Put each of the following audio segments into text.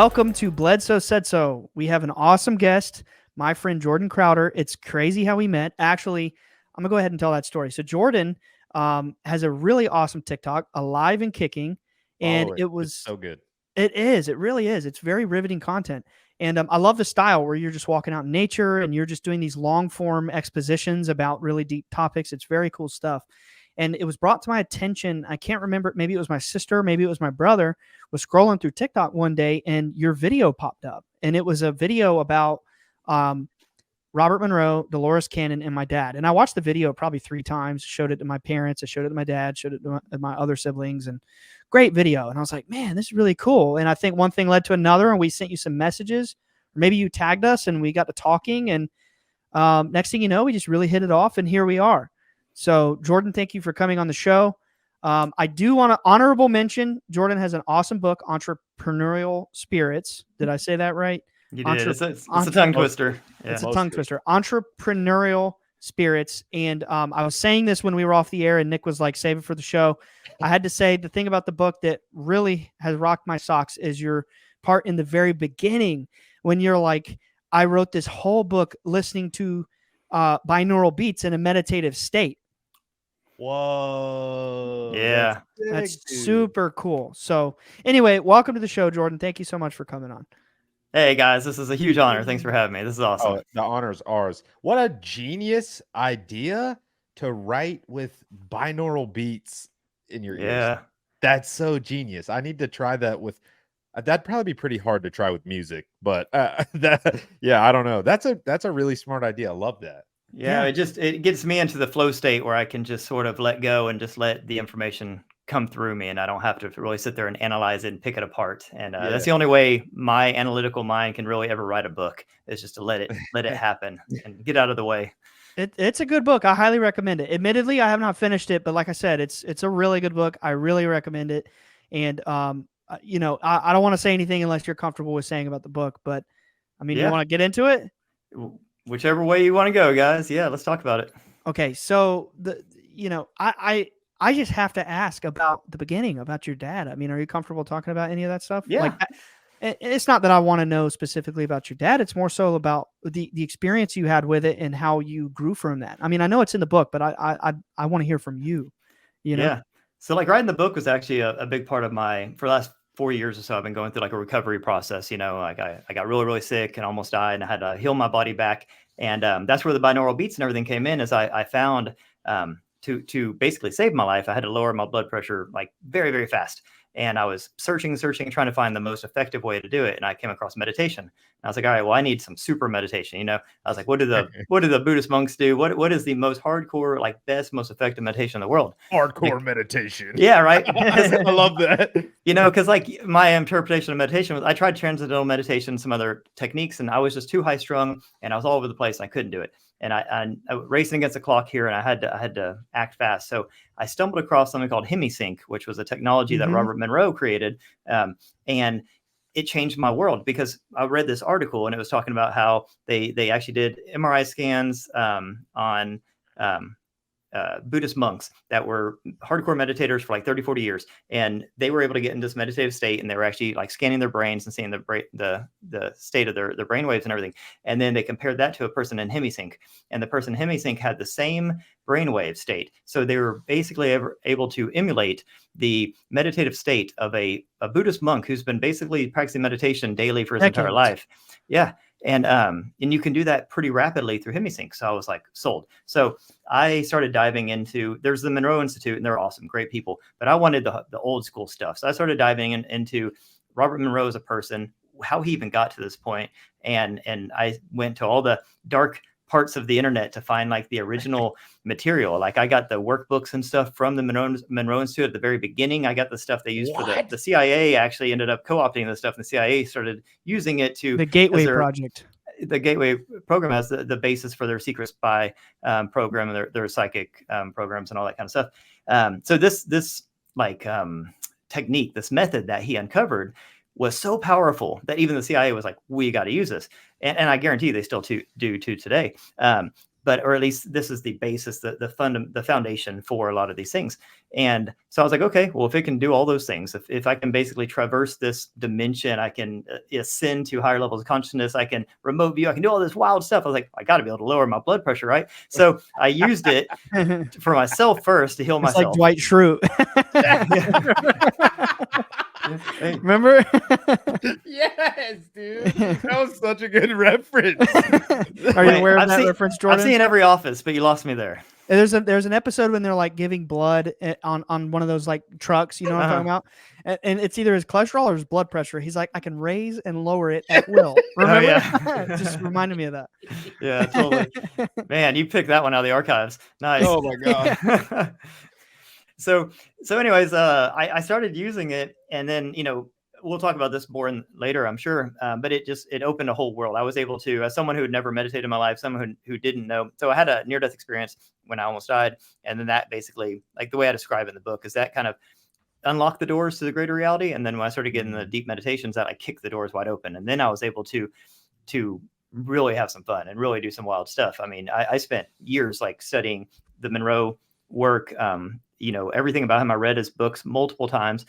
Welcome to Bledsoe Said So. We have an awesome guest, my friend Jordan Crowder. It's crazy how we met. Actually, I'm going to go ahead and tell that story. So Jordan has a really awesome TikTok, Alive and Kicking, and It's so good. it is. It really is. It's very riveting content. And I love the style where you're just walking out in nature and you're just doing these long form expositions about really deep topics. It's very cool stuff. And it was brought to my attention. I can't remember. Maybe it was my sister. Maybe it was my brother was scrolling through TikTok one day and your video popped up. And it was a video about Robert Monroe, Dolores Cannon, and my dad. And I watched the video probably 3 times, showed it to my parents, I showed it to my dad, showed it to my other siblings, and great video. And I was like, man, this is really cool. And I think one thing led to another, and we sent you some messages. Or maybe you tagged us and we got to talking. And next thing you know, we just really hit it off, and here we are. So, Jordan, thank you for coming on the show. I do want to honorable mention, Jordan has an awesome book, Entrepreneurial Spirits. Did I say that right? You did. It's a tongue twister. Yeah. It's a tongue twister. Entrepreneurial Spirits. And I was saying this when we were off the air and Nick was like, save it for the show. I had to say the thing about the book that really has rocked my socks is your part in the very beginning when you're like, I wrote this whole book listening to binaural beats in a meditative state. Whoa. Yeah. That's super cool. So anyway, welcome to the show, Jordan. Thank you so much for coming on. Hey guys, this is a huge honor. Thanks for having me. This is awesome. Oh, the honor's ours. What a genius idea to write with binaural beats in your ears. Yeah. That's so genius. I need to try that with that'd probably be pretty hard to try with music, but I don't know. That's a really smart idea. I love that. Yeah, it gets me into the flow state where I can just sort of let go and just let the information come through me, and I don't have to really sit there and analyze it and pick it apart. And that's the only way my analytical mind can really ever write a book, is just to let it happen and get out of the way. It's a good book. I highly recommend it. Admittedly, I have not finished it, but like I said, it's a really good book. I really recommend it. And I don't want to say anything unless you're comfortable with saying about the book, but I mean, you want to get into it? Whichever way you want to go, guys. Yeah, let's talk about it. Okay, so I just have to ask about the beginning, about your dad. I mean, are you comfortable talking about any of that stuff? Yeah. It's not that I want to know specifically about your dad. It's more so about the experience you had with it and how you grew from that. I mean, I know it's in the book, but I want to hear from you. You know? Yeah. So like writing the book was actually a big part of for the last 4 years or so. I've been going through like a recovery process. Like I got really, really sick and almost died, and I had to heal my body back. And that's where the binaural beats and everything came in, as I found to basically save my life, I had to lower my blood pressure like very, very fast. And I was searching, trying to find the most effective way to do it. And I came across meditation. And I was like, all right, well, I need some super meditation. I was like, what do the Buddhist monks do? What is the most hardcore, like best, most effective meditation in the world? Hardcore meditation. Yeah, right. I love that. Because like my interpretation of meditation was, I tried transcendental meditation, some other techniques, and I was just too high strung and I was all over the place. And I couldn't do it. And I racing against the clock here, and I had to act fast. So I stumbled across something called Hemisync, which was a technology that Robert Monroe created, and it changed my world, because I read this article and it was talking about how they actually did MRI scans on Buddhist monks that were hardcore meditators for like 30, 40 years. And they were able to get into this meditative state, and they were actually like scanning their brains and seeing the state of their brainwaves and everything. And then they compared that to a person in Hemisync, and the person in Hemisync had the same brainwave state. So they were basically able to emulate the meditative state of a Buddhist monk who's been basically practicing meditation daily for his entire life. Yeah. And you can do that pretty rapidly through Hemisync. So I was like, sold. So I started diving into, there's the Monroe Institute, and they're awesome, great people, but I wanted the old school stuff. So I started diving into Robert Monroe as a person, how he even got to this point. And I went to all the dark parts of the internet to find like the original material. Like I got the workbooks and stuff from the Monroe Institute at the very beginning. I got the stuff they used for the CIA. Actually ended up co-opting the stuff, and the CIA started using it to the Gateway Project. The Gateway program as the basis for their secret spy program and their psychic programs and all that kind of stuff. So this technique, this method that he uncovered was so powerful that even the CIA was like, we got to use this. And I guarantee they still do today. or at least this is the basis, the foundation for a lot of these things. And so I was like, okay, well, if it can do all those things, if I can basically traverse this dimension, I can ascend to higher levels of consciousness, I can remote view, I can do all this wild stuff. I was like, I got to be able to lower my blood pressure, right? So I used it for myself first to heal It's myself. like Dwight Schrute. Remember? Yes, dude. That was such a good reference. Are you aware of that reference, Jordan? I've seen every Office, but you lost me there. There's an episode when they're like giving blood on one of those like trucks, you know what I'm talking about? And it's either his cholesterol or his blood pressure. He's like, I can raise and lower it at will. Remember? Yeah. Just reminded me of that. Yeah, totally. Man, you picked that one out of the archives. Nice. Oh my God. So anyways, I started using it, and then, we'll talk about this more later, I'm sure. But it opened a whole world. I was able to, as someone who had never meditated in my life, someone who didn't know. So I had a near-death experience when I almost died. And then that basically, like the way I describe it in the book, is that kind of unlocked the doors to the greater reality. And then when I started getting the deep meditations, that I kicked the doors wide open. And then I was able to really have some fun and really do some wild stuff. I mean, I spent years like studying the Monroe work, everything about him. I read his books multiple times,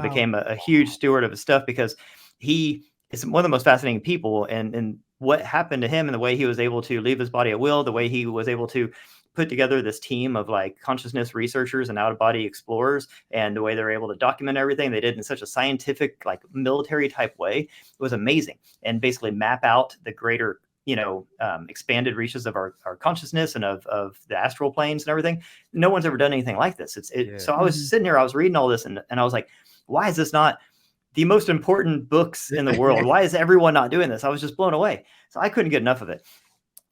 became a huge steward of his stuff, because he is one of the most fascinating people, and what happened to him and the way he was able to leave his body at will, the way he was able to put together this team of like consciousness researchers and out of body explorers, and the way they were able to document everything they did in such a scientific, like military type way, was amazing. And basically map out the greater expanded reaches of our consciousness and of the astral planes and everything. No one's ever done anything like this. So I was sitting here, I was reading all this, and I was like, why is this not the most important books in the world? Why is everyone not doing this? I was just blown away. So I couldn't get enough of it.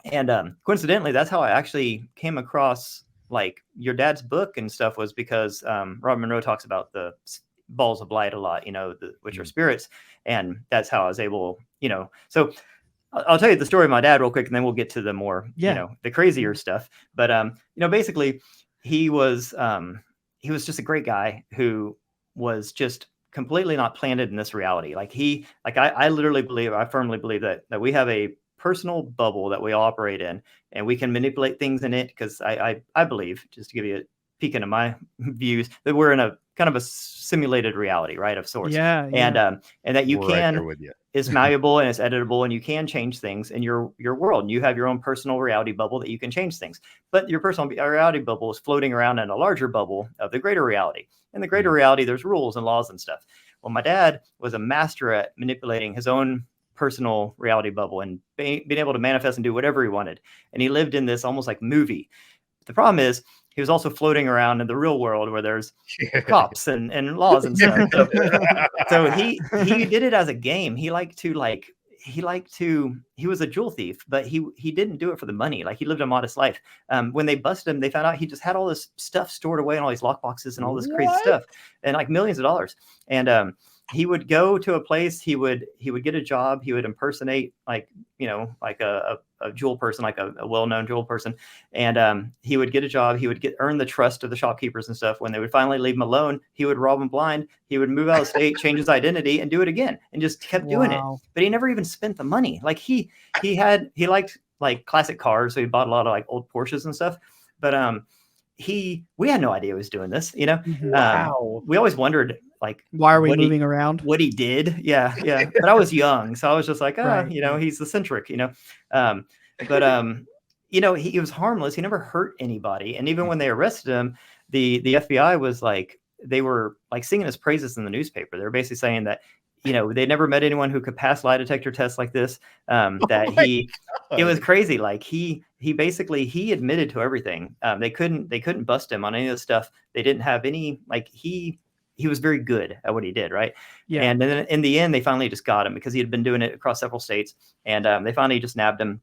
And coincidentally, that's how I actually came across like your dad's book and stuff, was because Robert Monroe talks about the balls of light a lot, which are spirits. And that's how I was able, so I'll tell you the story of my dad real quick, and then we'll get to the more, the crazier stuff. But, basically he was just a great guy who was just completely not planted in this reality. I literally believe, I firmly believe that we have a personal bubble that we all operate in, and we can manipulate things in it. Because I believe, just to give you a peek into my views, that we're in a kind of a simulated reality, right, of sorts. Yeah. And that you We're can, right there with you. it's malleable and it's editable, and you can change things in your world. And you have your own personal reality bubble that you can change things. But your personal reality bubble is floating around in a larger bubble of the greater reality. In the greater reality, there's rules and laws and stuff. Well, my dad was a master at manipulating his own personal reality bubble and being able to manifest and do whatever he wanted. And he lived in this almost like movie. The problem is, he was also floating around in the real world where there's cops and laws and stuff. So he did it as a game. He was a jewel thief, but he didn't do it for the money. Like, he lived a modest life. When they busted him, they found out he just had all this stuff stored away in all these lock boxes and all this crazy stuff, and like millions of dollars. And he would go to a place, he would get a job, he would impersonate like a jewel person, like a well-known jewel person. And he would get a job, he would earn the trust of the shopkeepers and stuff. When they would finally leave him alone, he would rob them blind, he would move out of state, change his identity, and do it again, and just kept doing it. But he never even spent the money. Like, he liked like classic cars, so he bought a lot of like old Porsches and stuff. But we had no idea he was doing this, Wow. We always wondered, like, why are we moving around? What he did. Yeah. But I was young, so I was just like, Right. He's eccentric, But he was harmless. He never hurt anybody. And even when they arrested him, the FBI was like, they were like singing his praises in the newspaper. They were basically saying that, they never met anyone who could pass lie detector tests like this. It was crazy. Like, he basically, he admitted to everything. They couldn't bust him on any of the stuff. They didn't have any, like, he was very good at what he did. Right. Yeah. And then in the end, they finally just got him, because he had been doing it across several states, and they finally just nabbed him.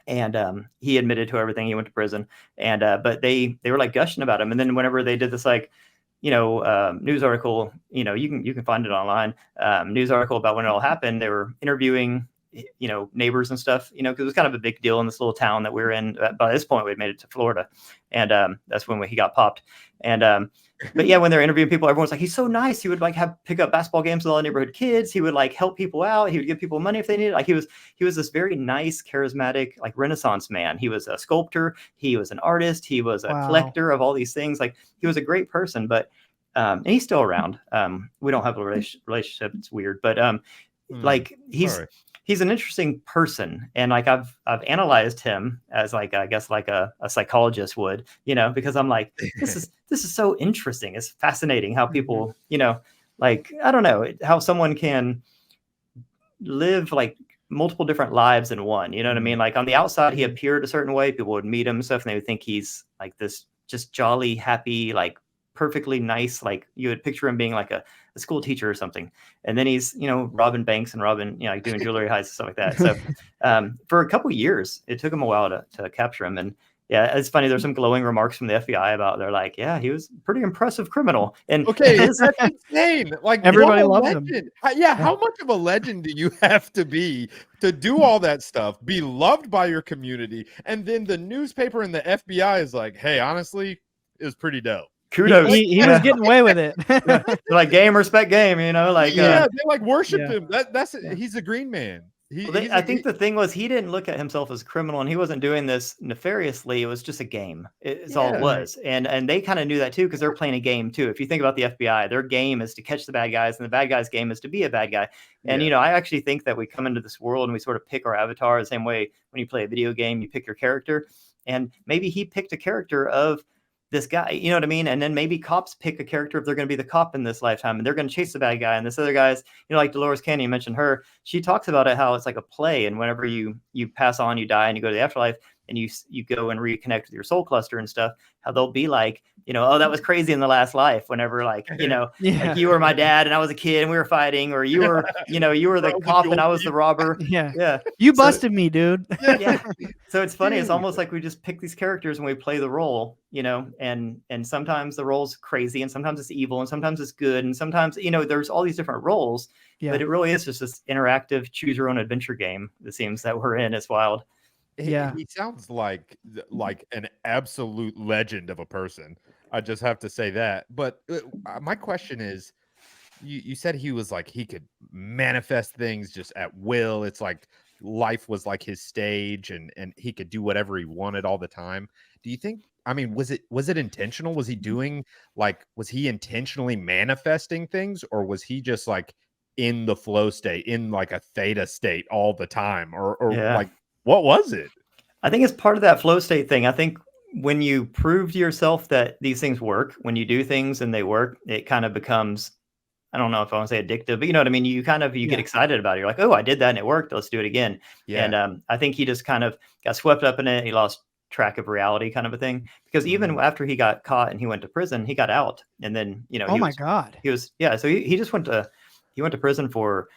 And he admitted to everything. He went to prison, and but they were like gushing about him. And then whenever they did this, like, news article, you can find it online, news article about when it all happened, they were interviewing neighbors and stuff, because it was kind of a big deal in this little town that we were in. By this point, we had made it to Florida, and that's when he got popped. And but yeah, when they're interviewing people, everyone's like, he's so nice. He would like pick up basketball games with all the neighborhood kids. He would like help people out. He would give people money if they needed. Like he was this very nice, charismatic, like Renaissance man. He was a sculptor. He was an artist. He was a collector of all these things. Like he was a great person, but and he's still around. We don't have a relationship. It's weird, but like he's an interesting person, and like I've analyzed him as like I guess like a psychologist would, because I'm like, this is so interesting. It's fascinating how people, like I don't know how someone can live like multiple different lives in one. You know what I mean? Like on the outside, he appeared a certain way. People would meet him and stuff, and they would think he's like this just jolly, happy, like perfectly nice. Like you would picture him being like a school teacher or something, and then he's robbing banks and like doing jewelry heists and stuff like that. So for a couple of years it took him a while to capture him. And yeah, it's funny, there's some glowing remarks from the FBI about, they're like, yeah, he was a pretty impressive criminal. And that's insane. Like everybody loves him. How much of a legend do you have to be to do all that stuff, be loved by your community, and then the newspaper and the FBI is like, hey, honestly, it was pretty dope. Kudos. He was getting away with it. Like game, respect game, like they like worshiped him. He's a green man. I think the thing was, he didn't look at himself as a criminal, and he wasn't doing this nefariously. It was just a game. It's all it was. And they kind of knew that too, because they're playing a game too. If you think about the FBI, their game is to catch the bad guys, and the bad guys' game is to be a bad guy. And I actually think that we come into this world and we sort of pick our avatar the same way when you play a video game, you pick your character. And maybe he picked a character of this guy, you know what I mean? And then maybe cops pick a character if they're going to be the cop in this lifetime, and they're going to chase the bad guy. And this other guy's, like Dolores Cannon, you mentioned her. She talks about it, how it's like a play. And whenever you pass on, you die and you go to the afterlife, and you go and reconnect with your soul cluster and stuff, how they'll be like, oh, that was crazy in the last life. Whenever like, like you were my dad and I was a kid and we were fighting, or you were, you were the cop and I was the robber. Yeah. You busted me, dude. Yeah. So it's funny. It's almost like we just pick these characters and we play the role, and sometimes the role's crazy, and sometimes it's evil, and sometimes it's good. And sometimes, there's all these different roles, but it really is just this interactive choose your own adventure game. It seems that we're in. It's wild. He sounds like an absolute legend of a person. I just have to say that. But my question is, you said he was like, he could manifest things just at will. It's like life was like his stage, and he could do whatever he wanted all the time. Do you think, was it intentional? Was he intentionally manifesting things, or was he just like in the flow state, in like a theta state all the time, or like, what was it? I think it's part of that flow state thing. I think when you prove to yourself that these things work, when you do things and they work, it kind of becomes, I don't know if I want to say addictive, but you know what I mean? You get excited about it. You're like, oh, I did that and it worked. Let's do it again. Yeah. And I think he just kind of got swept up in it. He lost track of reality, kind of a thing. Because even after he got caught and he went to prison, he got out. And then, God. So he just went to prison for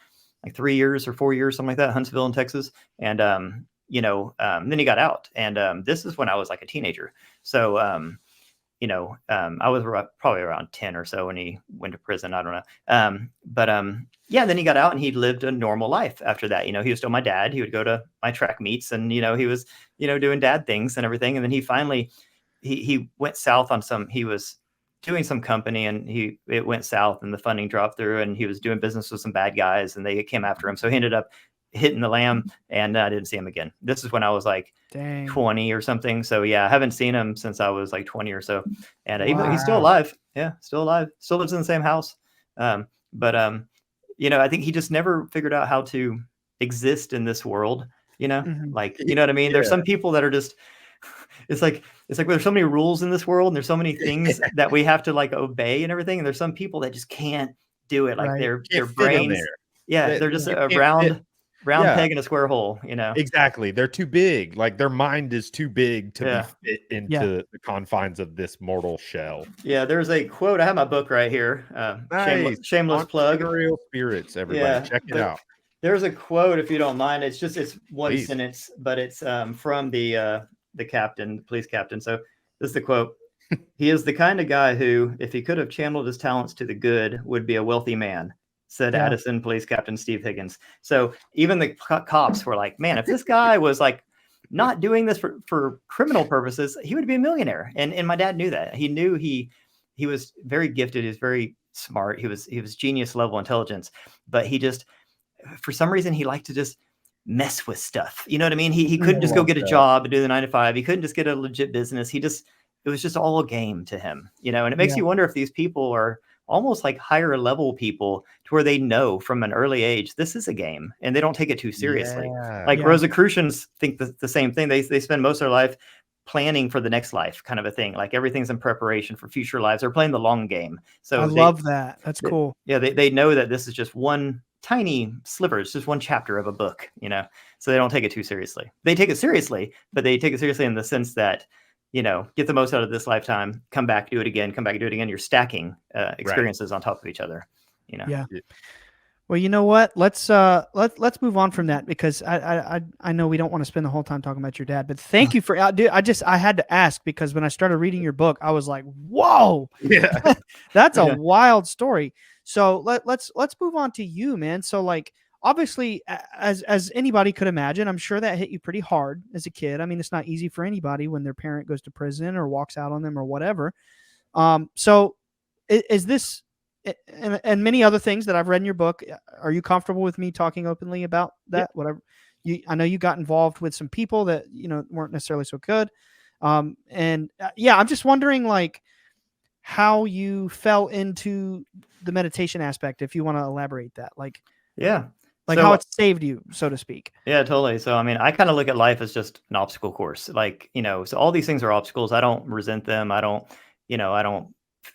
like 3 years or 4 years, something like that, Huntsville in Texas. And, then he got out. And this is when I was like a teenager. So, I was probably around 10 or so when he went to prison. I don't know. Then he got out and he lived a normal life after that. He was still my dad. He would go to my track meets, and, he was, doing dad things and everything. And then he finally, he went south on he was doing some company, and it went south and the funding dropped through, and he was doing business with some bad guys and they came after him. So he ended up hitting the lamb, and I didn't see him again. This is when I was like 20 or something. So yeah, I haven't seen him since I was like 20 or so. And he's still alive. Yeah, still alive. Still lives in the same house. I think he just never figured out how to exist in this world, like, you know what I mean? There's some people that are just, it's like there's so many rules in this world, and there's so many things that we have to like obey and everything. And there's some people that just can't do it. Like their brains. They're just a round peg in a square hole, Exactly. They're too big. Like their mind is too big to be fit into the confines of this mortal shell. Yeah, there's a quote. I have my book right here. Nice. Shameless plug. Entrepreneurial Spirits, everybody. Check it out. There's a quote, if you don't mind. It's one sentence, but it's from the captain, the police captain. So this is the quote. He is the kind of guy who, if he could have channeled his talents to the good, would be a wealthy man. said Yeah. Addison Police Captain Steve Higgins. So even the cops were like, man, if this guy was like not doing this for criminal purposes, he would be a millionaire. And my dad knew that. He knew he was very gifted. He was very smart. He was genius level intelligence, but he just, for some reason, he liked to just mess with stuff. You know what I mean? He couldn't just go get a job and do the 9 to 5. He couldn't just get a legit business. It was just all a game to him, you know, and it makes you wonder if these people are almost like higher level people to where they know from an early age, this is a game and they don't take it too seriously. Like Rosicrucians think the same thing. They spend most of their life planning for the next life, kind of a thing. Like everything's in preparation for future lives. They're playing the long game. So I love that. That's cool. Yeah. They know that this is just one tiny sliver. It's just one chapter of a book, you know, so they don't take it too seriously. They take it seriously, but they take it seriously in the sense that, you know, get the most out of this lifetime, come back, do it again, come back, do it again. You're stacking experiences on top of each other, you know? Yeah. Well, you know what? Let's move on from that, because I know we don't want to spend the whole time talking about your dad, but thank you for, dude, I had to ask, because when I started reading your book, I was like, whoa, Yeah, that's a wild story. So let's move on to you, man. So like, obviously, as anybody could imagine, I'm sure that hit you pretty hard as a kid. I mean, it's not easy for anybody when their parent goes to prison or walks out on them or whatever. So is this, and many other things that I've read in your book, are you comfortable with me talking openly about that? Whatever. I know you got involved with some people that, you know, weren't necessarily so good. I'm just wondering, like, how you fell into the meditation aspect, if you want to elaborate that, like how it saved you, so to speak. Yeah, totally. So, I mean, I kind of look at life as just an obstacle course, like, you know, so all these things are obstacles. I don't resent them. I don't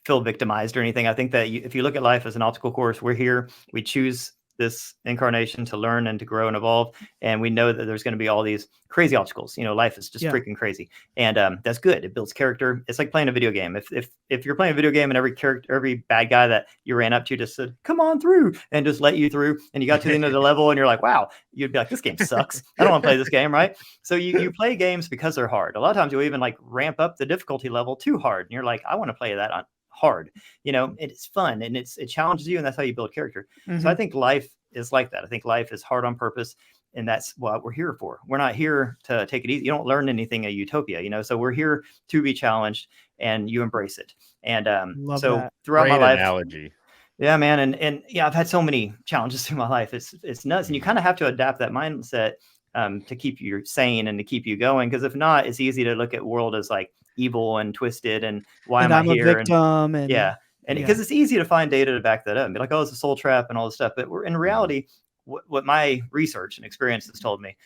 feel victimized or anything. I think that if you look at life as an obstacle course, we're here, we choose this incarnation to learn and to grow and evolve. And we know that there's going to be all these crazy obstacles. You know, life is just freaking crazy. And that's good. It builds character. It's like playing a video game. If you're playing a video game and every bad guy that you ran up to just said, come on through, and just let you through, and you got to the end of the level and you're like, wow, you'd be like, this game sucks. I don't want to play this game, right? So you play games because they're hard. A lot of times you'll even like ramp up the difficulty level too hard. And you're like, I want to play that on hard, you know, it's fun and it challenges you, and that's how you build character. So I think life is like that. I think life is hard on purpose, and that's what we're here for. We're not here to take it easy. You don't learn anything at Utopia, you know, so we're here to be challenged, and you embrace it. And so that. Throughout my life, analogy. Yeah, man. And yeah, I've had so many challenges through my life. It's nuts. And you kind of have to adapt that mindset to keep you sane and to keep you going. Because if not, it's easy to look at world as like evil and twisted, and why am I here? A victim, and because it's easy to find data to back that up and be like, oh, it's a soul trap and all this stuff. But we're in reality, what my research and experience has told me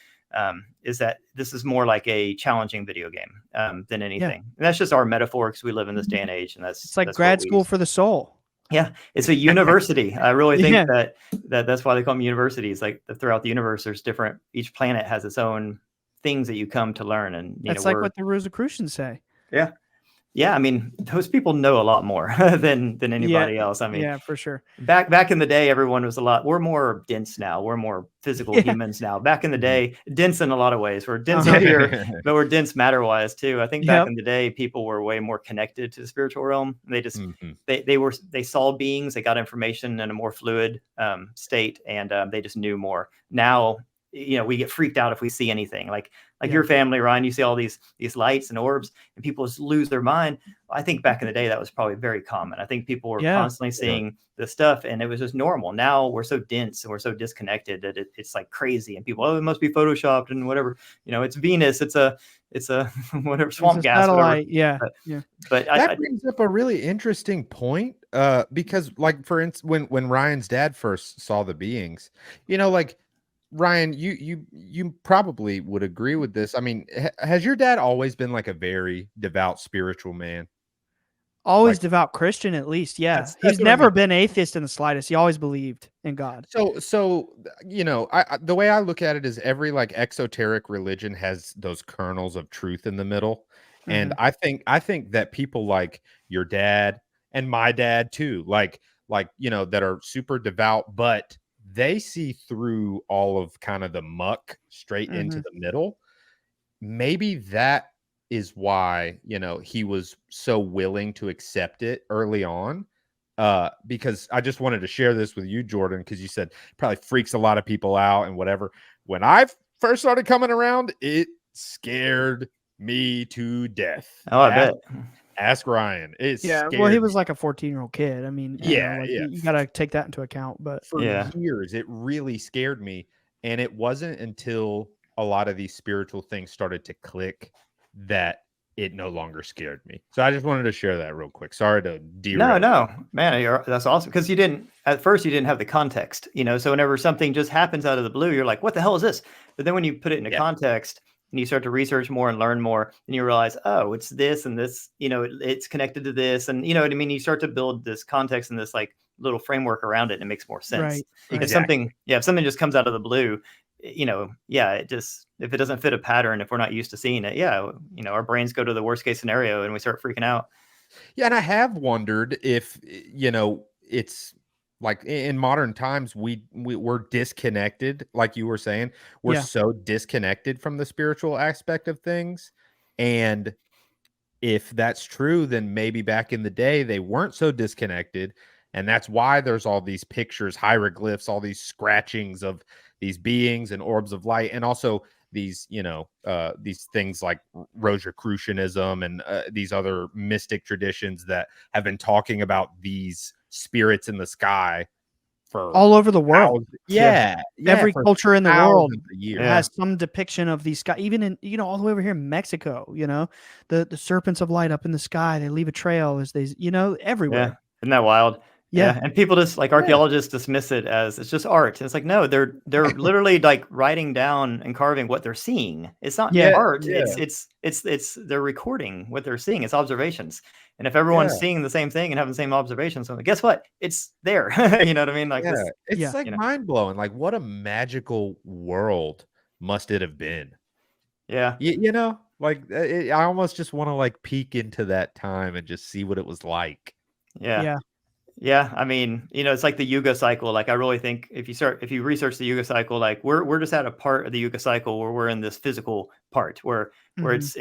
is that this is more like a challenging video game than anything. And that's just our metaphor, because we live in this day and age, and it's like grad school for the soul. Yeah, it's a university. I really think that's why they call them universities. Like throughout the universe, there's different. Each planet has its own things that you come to learn, and that's like what the Rosicrucians say. Yeah. I mean, those people know a lot more than anybody else. I mean, yeah, for sure. Back in the day, everyone was we're more dense now. We're more physical humans now. Back in the day, dense in a lot they are dense here, but we're dense matter wise too. I think back in the day, people were way more connected to the spiritual realm. They just, they saw beings, they got information in a more fluid state, and they just knew more. Now, you know, we get freaked out if we see anything like your family, Ryan, you see all these lights and orbs and people just lose their mind. I think back in the day, that was probably very common. I think people were constantly seeing this stuff, and it was just normal. Now we're so dense and we're so disconnected that it's like crazy, and people, it must be photoshopped and whatever, you know, it's Venus. It's a whatever, swamp gas, satellite. But that brings up a really interesting point, because like, for instance, when Ryan's dad first saw the beings, you know, like, Ryan, you probably would agree with this. I mean, has your dad always been like a very devout spiritual man? Always devout Christian, at least. Yeah. He's never been atheist in the slightest. He always believed in God. So, you know, the way I look at it is every like exoteric religion has those kernels of truth in the middle. And I think that people like your dad and my dad too, like, you know, that are super devout, but they see through all of kind of the muck straight into the middle. Maybe that is why, you know, he was so willing to accept it early on. because I just wanted to share this with you, Jordan, because you said probably freaks a lot of people out and whatever. When I first started coming around, it scared me to death. Oh, I bet. Ask Ryan. It Yeah, scared well, he was me. like a 14-year-old kid. I mean, you know, like you got to take that into account. But For Yeah. years, it really scared me. And it wasn't until a lot of these spiritual things started to click that it no longer scared me. So I just wanted to share that real quick. Sorry to derail. No, man, that's awesome. Because at first you didn't have the context, you know. So whenever something just happens out of the blue, you're like, "What the hell is this?" But then when you put it into context and you start to research more and learn more, and you realize, oh, it's this and this, you know, it's connected to this, and you know what I mean. You start to build this context and this like little framework around it, and it makes more sense. Right. If something just comes out of the blue, you know, it just, if it doesn't fit a pattern, if we're not used to seeing it, you know, our brains go to the worst case scenario and we start freaking out. Yeah, and I have wondered if, you know, it's like in modern times we're disconnected, like you were saying. We're so disconnected from the spiritual aspect of things. And if that's true, then maybe back in the day they weren't so disconnected. And that's why there's all these pictures, hieroglyphs, all these scratchings of these beings and orbs of light, and also these, you know, these things like Rosicrucianism and these other mystic traditions that have been talking about these spirits in the sky for all over the world. Every culture in the world has some depiction of these sky. Even in, you know, all the way over here in Mexico, you know, the serpents of light up in the sky. They leave a trail as they, you know, everywhere. Yeah. Isn't that wild? Yeah. And people just like archaeologists dismiss it as it's just art. It's like, no, they're literally like writing down and carving what they're seeing. It's not art. It's they're recording what they're seeing. It's observations. And if everyone's seeing the same thing and having the same observations, so guess what? It's there. You know what I mean? Like it's like mind blowing. Like what a magical world must it have been? Yeah. You know, like I almost just want to like peek into that time and just see what it was like. Yeah, I mean, you know, it's like the Yuga cycle. Like, I really think if you research the Yuga cycle, like we're just at a part of the Yuga cycle where we're in this physical part where it's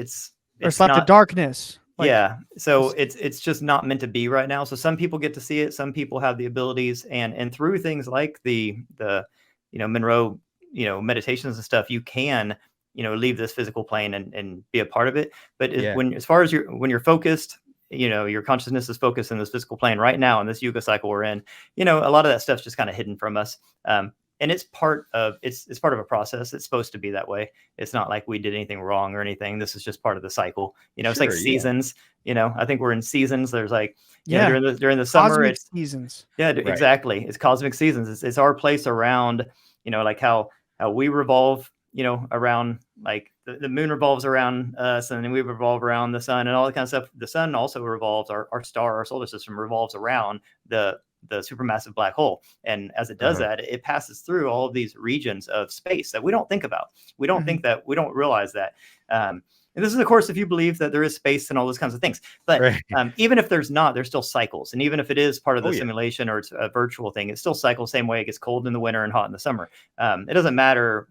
like the darkness. Like, so it's just not meant to be right now. So some people get to see it. Some people have the abilities, and through things like the you know, Monroe, you know, meditations and stuff, you can, you know, leave this physical plane and be a part of it. But as far as when you're focused, you know, your consciousness is focused in this physical plane right now in this Yuga cycle we're in, you know, a lot of that stuff's just kind of hidden from us. And it's part of a process. It's supposed to be that way. It's not like we did anything wrong or anything. This is just part of the cycle. You know, it's like seasons. You know, I think we're in seasons. There's like, you know, during the summer, cosmic it's seasons. Exactly. It's cosmic seasons. It's our place around, you know, like how we revolve, you know, around, like the moon revolves around us, and then we revolve around the sun and all that kind of stuff. The sun also revolves, our star, our solar system revolves around the supermassive black hole. And as it does that, it passes through all of these regions of space that we don't think about. We don't think that, we don't realize that. And this is, of course, if you believe that there is space and all those kinds of things. But even if there's not, there's still cycles. And even if it is part of the simulation or it's a virtual thing, it still cycles the same way. It gets cold in the winter and hot in the summer. It doesn't matter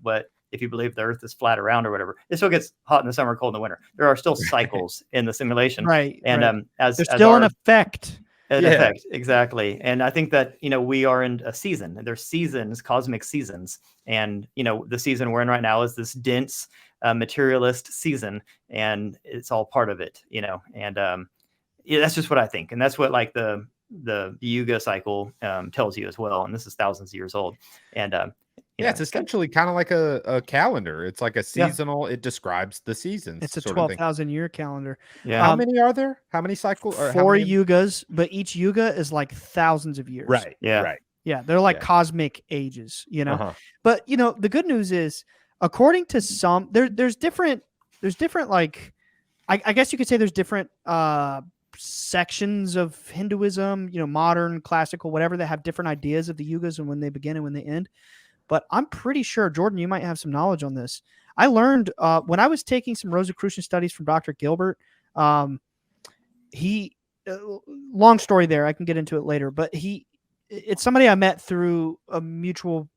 if you believe the earth is flat around or whatever, it still gets hot in the summer, cold in the winter. There are still cycles in the simulation. And as there's still an effect. Effect, exactly. And I think that, you know, we are in a season, and there's seasons, cosmic seasons. And, you know, the season we're in right now is this dense materialist season, and it's all part of it, you know. And that's just what I think. And that's what like the Yuga cycle tells you as well. And this is thousands of years old. And it's essentially kind of like a calendar. It's like a seasonal. It describes the seasons. It's a 12,000 year calendar. How many are there? How many cycles? 4 yugas, but each yuga is like thousands of years. Right. Yeah, they're like cosmic ages, you know. But you know, the good news is, according to some, there's different like, I guess you could say there's different sections of Hinduism, you know, modern, classical, whatever, that have different ideas of the yugas and when they begin and when they end. But I'm pretty sure, Jordan, you might have some knowledge on this. I learned when I was taking some Rosicrucian studies from Dr. Gilbert. He, long story there, I can get into it later. But it's somebody I met through a mutual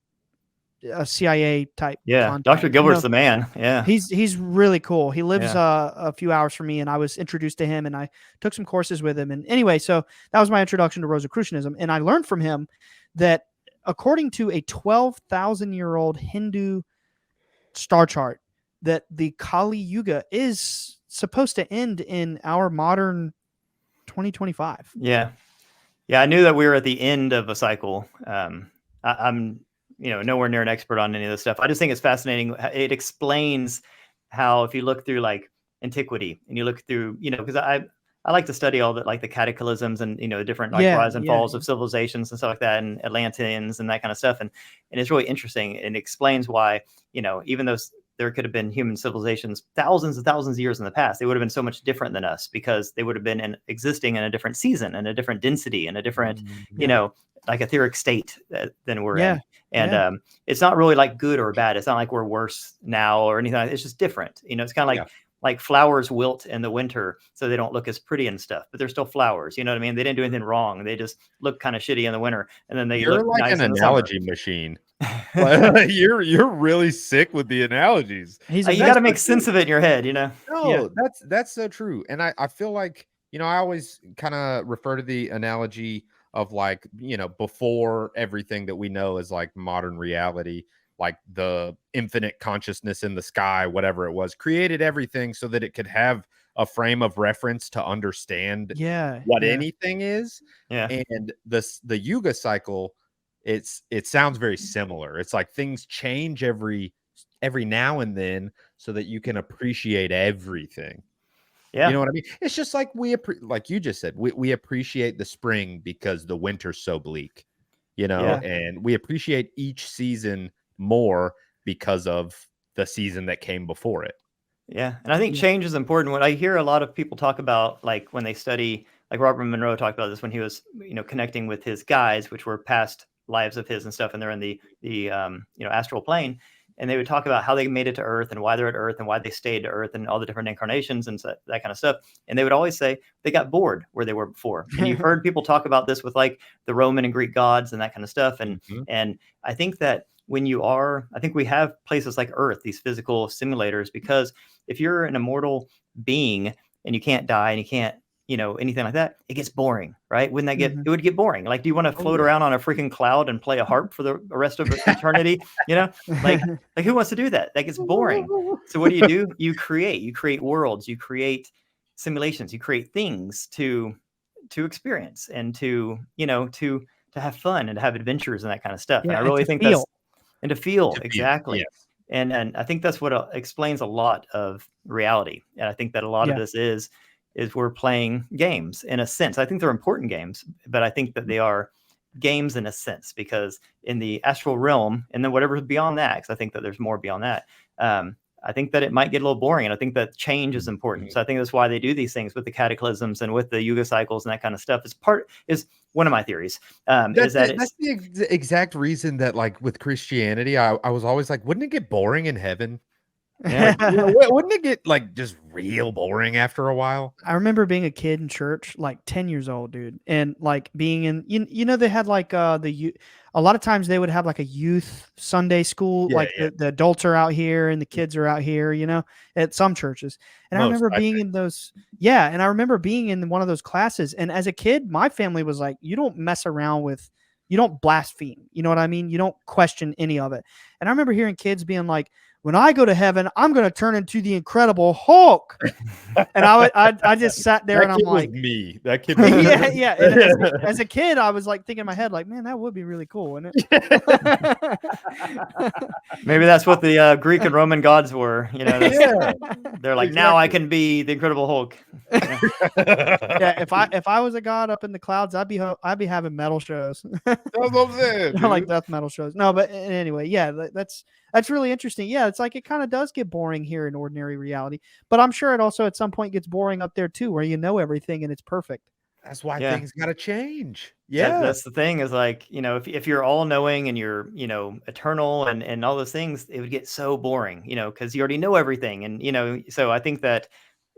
a CIA type. Yeah, contact, Dr. you Gilbert's know? the man. Yeah. He's really cool. He lives Yeah. a few hours from me, and I was introduced to him, and I took some courses with him. And anyway, so that was my introduction to Rosicrucianism, and I learned from him that according to a 12,000-year-old Hindu star chart, that the Kali Yuga is supposed to end in our modern 2025. Yeah. Yeah, I knew that we were at the end of a cycle. I'm, nowhere near an expert on any of this stuff. I just think it's fascinating. It explains how, if you look through like antiquity and you look through, because I like to study all the like the cataclysms and different like rise and falls of civilizations and stuff like that, and Atlanteans and that kind of stuff, and it's really interesting, and it explains why even though there could have been human civilizations thousands and thousands of years in the past, they would have been so much different than us because they would have been existing in a different season and a different density and a different, like etheric state than we're in. And it's not really like good or bad. It's not like we're worse now or anything. It's just different. It's kind of like flowers wilt in the winter, so they don't look as pretty and stuff, but they're still flowers. You know what I mean? They didn't do anything wrong. They just look kind of shitty in the winter, and then they look like nice an in the analogy summer. machine. You're really sick with the analogies. You got to make sense of it in your head, No, that's so true. And I feel like, I always kind of refer to the analogy of like, before everything that we know is like modern reality, like the infinite consciousness in the sky, whatever it was, created everything so that it could have a frame of reference to understand what anything is. And the Yuga cycle, it sounds very similar. It's like things change every now and then so that you can appreciate everything. You know what I mean? It's just like like you just said, we appreciate the spring because the winter's so bleak, and we appreciate each season more because of the season that came before it. Yeah. And I think change is important. When I hear a lot of people talk about, like when they study, like Robert Monroe talked about this when he was, connecting with his guides, which were past lives of his and stuff, and they're in the astral plane, and they would talk about how they made it to Earth and why they're at Earth and why they stayed to Earth and all the different incarnations and that kind of stuff. And they would always say they got bored where they were before. And you've heard people talk about this with like the Roman and Greek gods and that kind of stuff. And and I think that I think we have places like Earth, these physical simulators, because if you're an immortal being and you can't die and you can't, anything like that, it gets boring, right? Wouldn't that it would get boring. Like, do you want to float around on a freaking cloud and play a harp for the rest of eternity? Like who wants to do that? That gets boring. So what do? You create worlds, you create simulations, you create things to experience and to have fun and to have adventures and that kind of stuff. And I really think that's, and to feel exactly. Yes. And I think that's what explains a lot of reality. And I think that a lot of this is we're playing games in a sense. I think they're important games, but I think that they are games in a sense, because in the astral realm and then whatever's beyond that, because I think that there's more beyond that, I think that it might get a little boring, and I think that change is important. So I think that's why they do these things with the cataclysms and with the Yuga cycles and that kind of stuff. Is one of my theories. That's the exact reason that, like, with Christianity, I was always like, wouldn't it get boring in heaven? Yeah. Like, wouldn't it get like just real boring after a while? I remember being a kid in church, like 10 years old, dude, and like being in, they had like a lot of times they would have like a youth Sunday school, the adults are out here and the kids are out here, at some churches. And I remember being in those, and I remember being in one of those classes. And as a kid, my family was like, you don't mess around with, you don't blaspheme, you know what I mean? You don't question any of it. And I remember hearing kids being like, when I go to heaven, I'm going to turn into the Incredible Hulk. And I just sat there and I'm like, me. That kid. Yeah. And as a kid, I was like thinking in my head, like, man, that would be really cool, wouldn't it? Maybe that's what the Greek and Roman gods were. They're like, now I can be the Incredible Hulk. If I was a god up in the clouds, I'd be having metal shows. That's what I'm saying. Like death metal shows. No, but anyway, that's really interesting. Yeah, it's like it kind of does get boring here in ordinary reality, but I'm sure it also at some point gets boring up there too, where you know everything and it's perfect. That's why things got to change. Yeah, that's the thing is like, if you're all knowing and you're, eternal and all those things, it would get so boring, because you already know everything. And, so I think that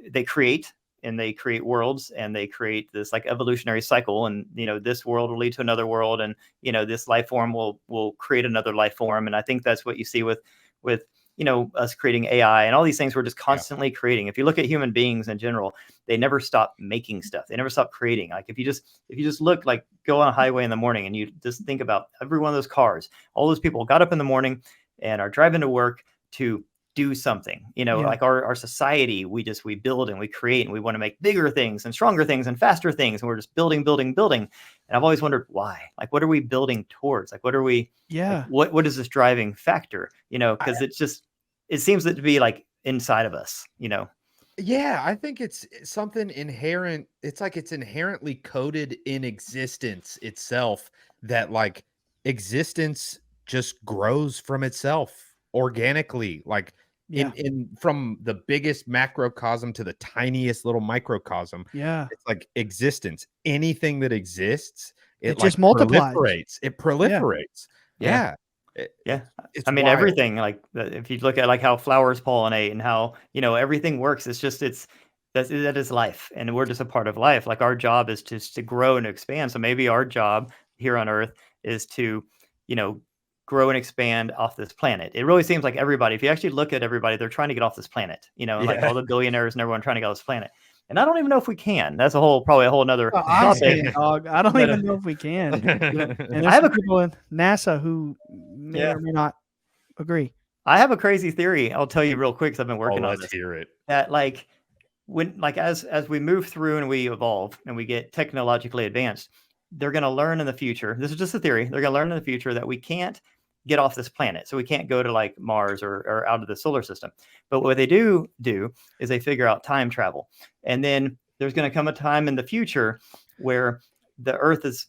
they create and they create worlds, and they create this like evolutionary cycle, and this world will lead to another world, and this life form will create another life form. And I think that's what you see with us creating AI and all these things. We're just constantly creating. If you look at human beings in general, they never stop making stuff. They never stop creating. Like if you just look, like go on a highway in the morning and you just think about every one of those cars, all those people got up in the morning and are driving to work to do something, like our society, we build and we create, and we want to make bigger things and stronger things and faster things. And we're just building. And I've always wondered why, like, what are we building towards? Like, what are we, like, what is this driving factor? Because it seems to be like inside of us, Yeah, I think it's something inherent. It's like it's inherently coded in existence itself, that like existence just grows from itself organically, like in from the biggest macrocosm to the tiniest little microcosm. It's like existence. Anything that exists, it like just multiplies. proliferates. It proliferates. Yeah. It's I mean, wild. Everything, like if you look at like how flowers pollinate and how everything works, that is life, and we're just a part of life. Like our job is just to grow and expand. So maybe our job here on Earth is to grow and expand off this planet. It really seems like everybody, if you actually look at everybody, they're trying to get off this planet. Like all the billionaires and everyone trying to get off this planet. And I don't even know if we can. That's probably a whole nother topic. Dog. I don't even know if we can. And I have people in NASA who may or may not agree. I have a crazy theory. I'll tell you real quick, because I've been working on this. Let's hear it. That like as we move through and we evolve and we get technologically advanced, they're going to learn in the future. This is just a theory. They're going to learn in the future that we can't get off this planet. So we can't go to like Mars or out of the solar system. But what they do is they figure out time travel. And then there's going to come a time in the future where the Earth is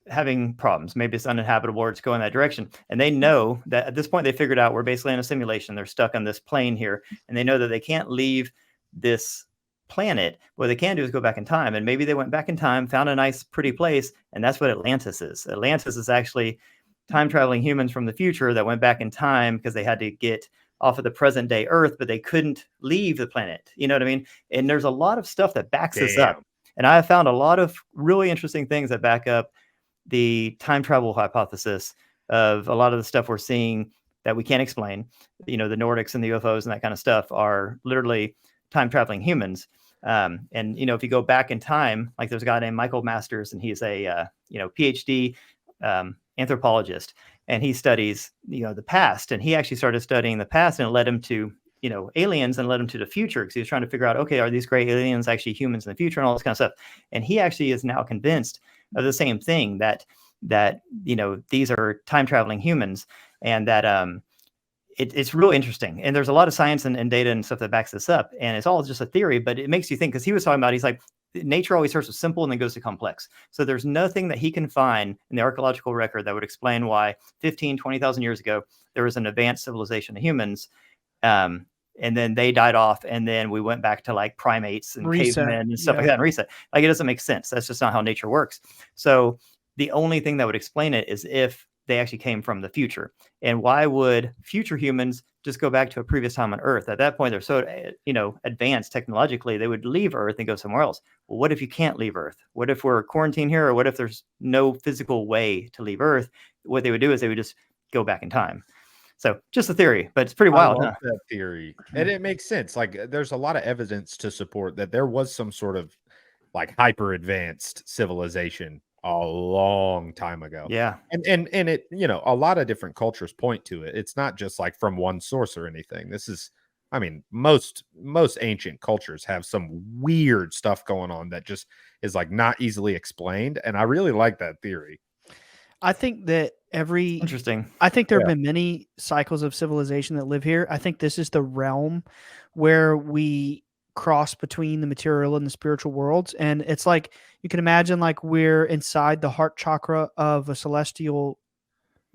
having problems. Maybe it's uninhabitable or it's going that direction. And they know that at this point, they figured out we're basically in a simulation. They're stuck on this plane here. And they know that they can't leave this planet. What they can do is go back in time. And maybe they went back in time, found a nice, pretty place. And that's what Atlantis is. Atlantis is actually time traveling humans from the future that went back in time because they had to get off of the present day Earth, but they couldn't leave the planet. You know what I mean? And there's a lot of stuff that backs this up. And I have found a lot of really interesting things that back up the time travel hypothesis of a lot of the stuff we're seeing that we can't explain. The Nordics and the UFOs and that kind of stuff are literally time traveling humans. And if you go back in time, like there's a guy named Michael Masters, and he's a PhD anthropologist, and he studies the past, and he actually started studying the past, and it led him to aliens, and led him to the future, because he was trying to figure out, okay, are these gray aliens actually humans in the future, and all this kind of stuff. And he actually is now convinced of the same thing, that these are time traveling humans, and that it's really interesting. And there's a lot of science and data and stuff that backs this up, and it's all just a theory, but it makes you think, because he was talking about, he's like, nature always starts with simple and then goes to complex. So there's nothing that he can find in the archaeological record that would explain why 15, 20,000 years ago, there was an advanced civilization of humans. And then they died off. And then we went back to like primates and cavemen and stuff like that and reset. Like, it doesn't make sense. That's just not how nature works. So the only thing that would explain it is if they actually came from the future. And why would future humans just go back to a previous time on Earth? At that point, they're so advanced technologically, they would leave Earth and go somewhere else. Well, what if you can't leave Earth? What if we're quarantined here? Or what if there's no physical way to leave Earth? What they would do is they would just go back in time. So just a theory, but it's pretty wild. I love that theory. And it makes sense. Like, there's a lot of evidence to support that there was some sort of like hyper advanced civilization a long time ago. Yeah. And it, a lot of different cultures point to it. It's not just like from one source or anything. This is, I mean, most ancient cultures have some weird stuff going on that just is like not easily explained. And I really like that theory. I think that interesting. I think there have been many cycles of civilization that live here. I think this is the realm where we cross between the material and the spiritual worlds. And it's like, you can imagine like we're inside the heart chakra of a celestial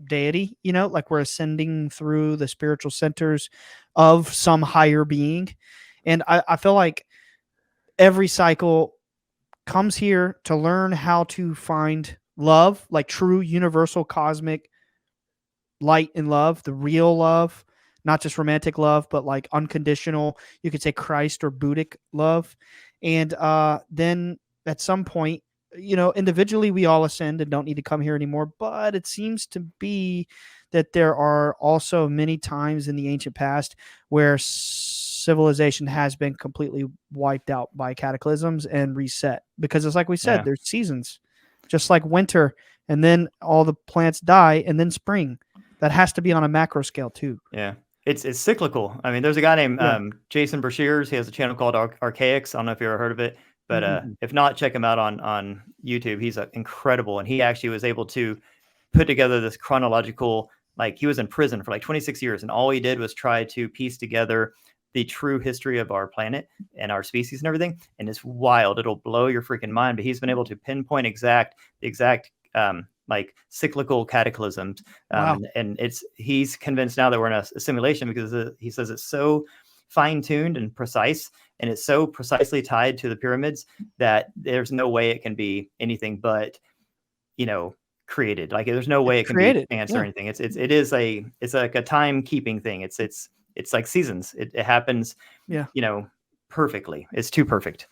deity, like we're ascending through the spiritual centers of some higher being. And I feel like every cycle comes here to learn how to find love, like true universal cosmic light and love, the real love, not just romantic love, but like unconditional, you could say Christ or Buddhic love. And then at some point, individually we all ascend and don't need to come here anymore. But it seems to be that there are also many times in the ancient past where civilization has been completely wiped out by cataclysms and reset. Because it's like we said, there's seasons, just like winter, and then all the plants die, and then spring. That has to be on a macro scale too. Yeah. It's cyclical. I mean, there's a guy named Jason Brashears. He has a channel called Archaics. I don't know if you ever heard of it, but if not, check him out on YouTube. He's incredible, and he actually was able to put together this chronological. Like, he was in prison for like 26 years, and all he did was try to piece together the true history of our planet and our species and everything. And it's wild. It'll blow your freaking mind. But he's been able to pinpoint the exact like cyclical cataclysms. Wow. And he's convinced now that we're in a simulation, because he says it's so fine-tuned and precise, and it's so precisely tied to the pyramids that there's no way it can be anything but, created. Like, there's no way it can be ants or anything. It's like a timekeeping thing. It's like seasons. It happens, perfectly. It's too perfect,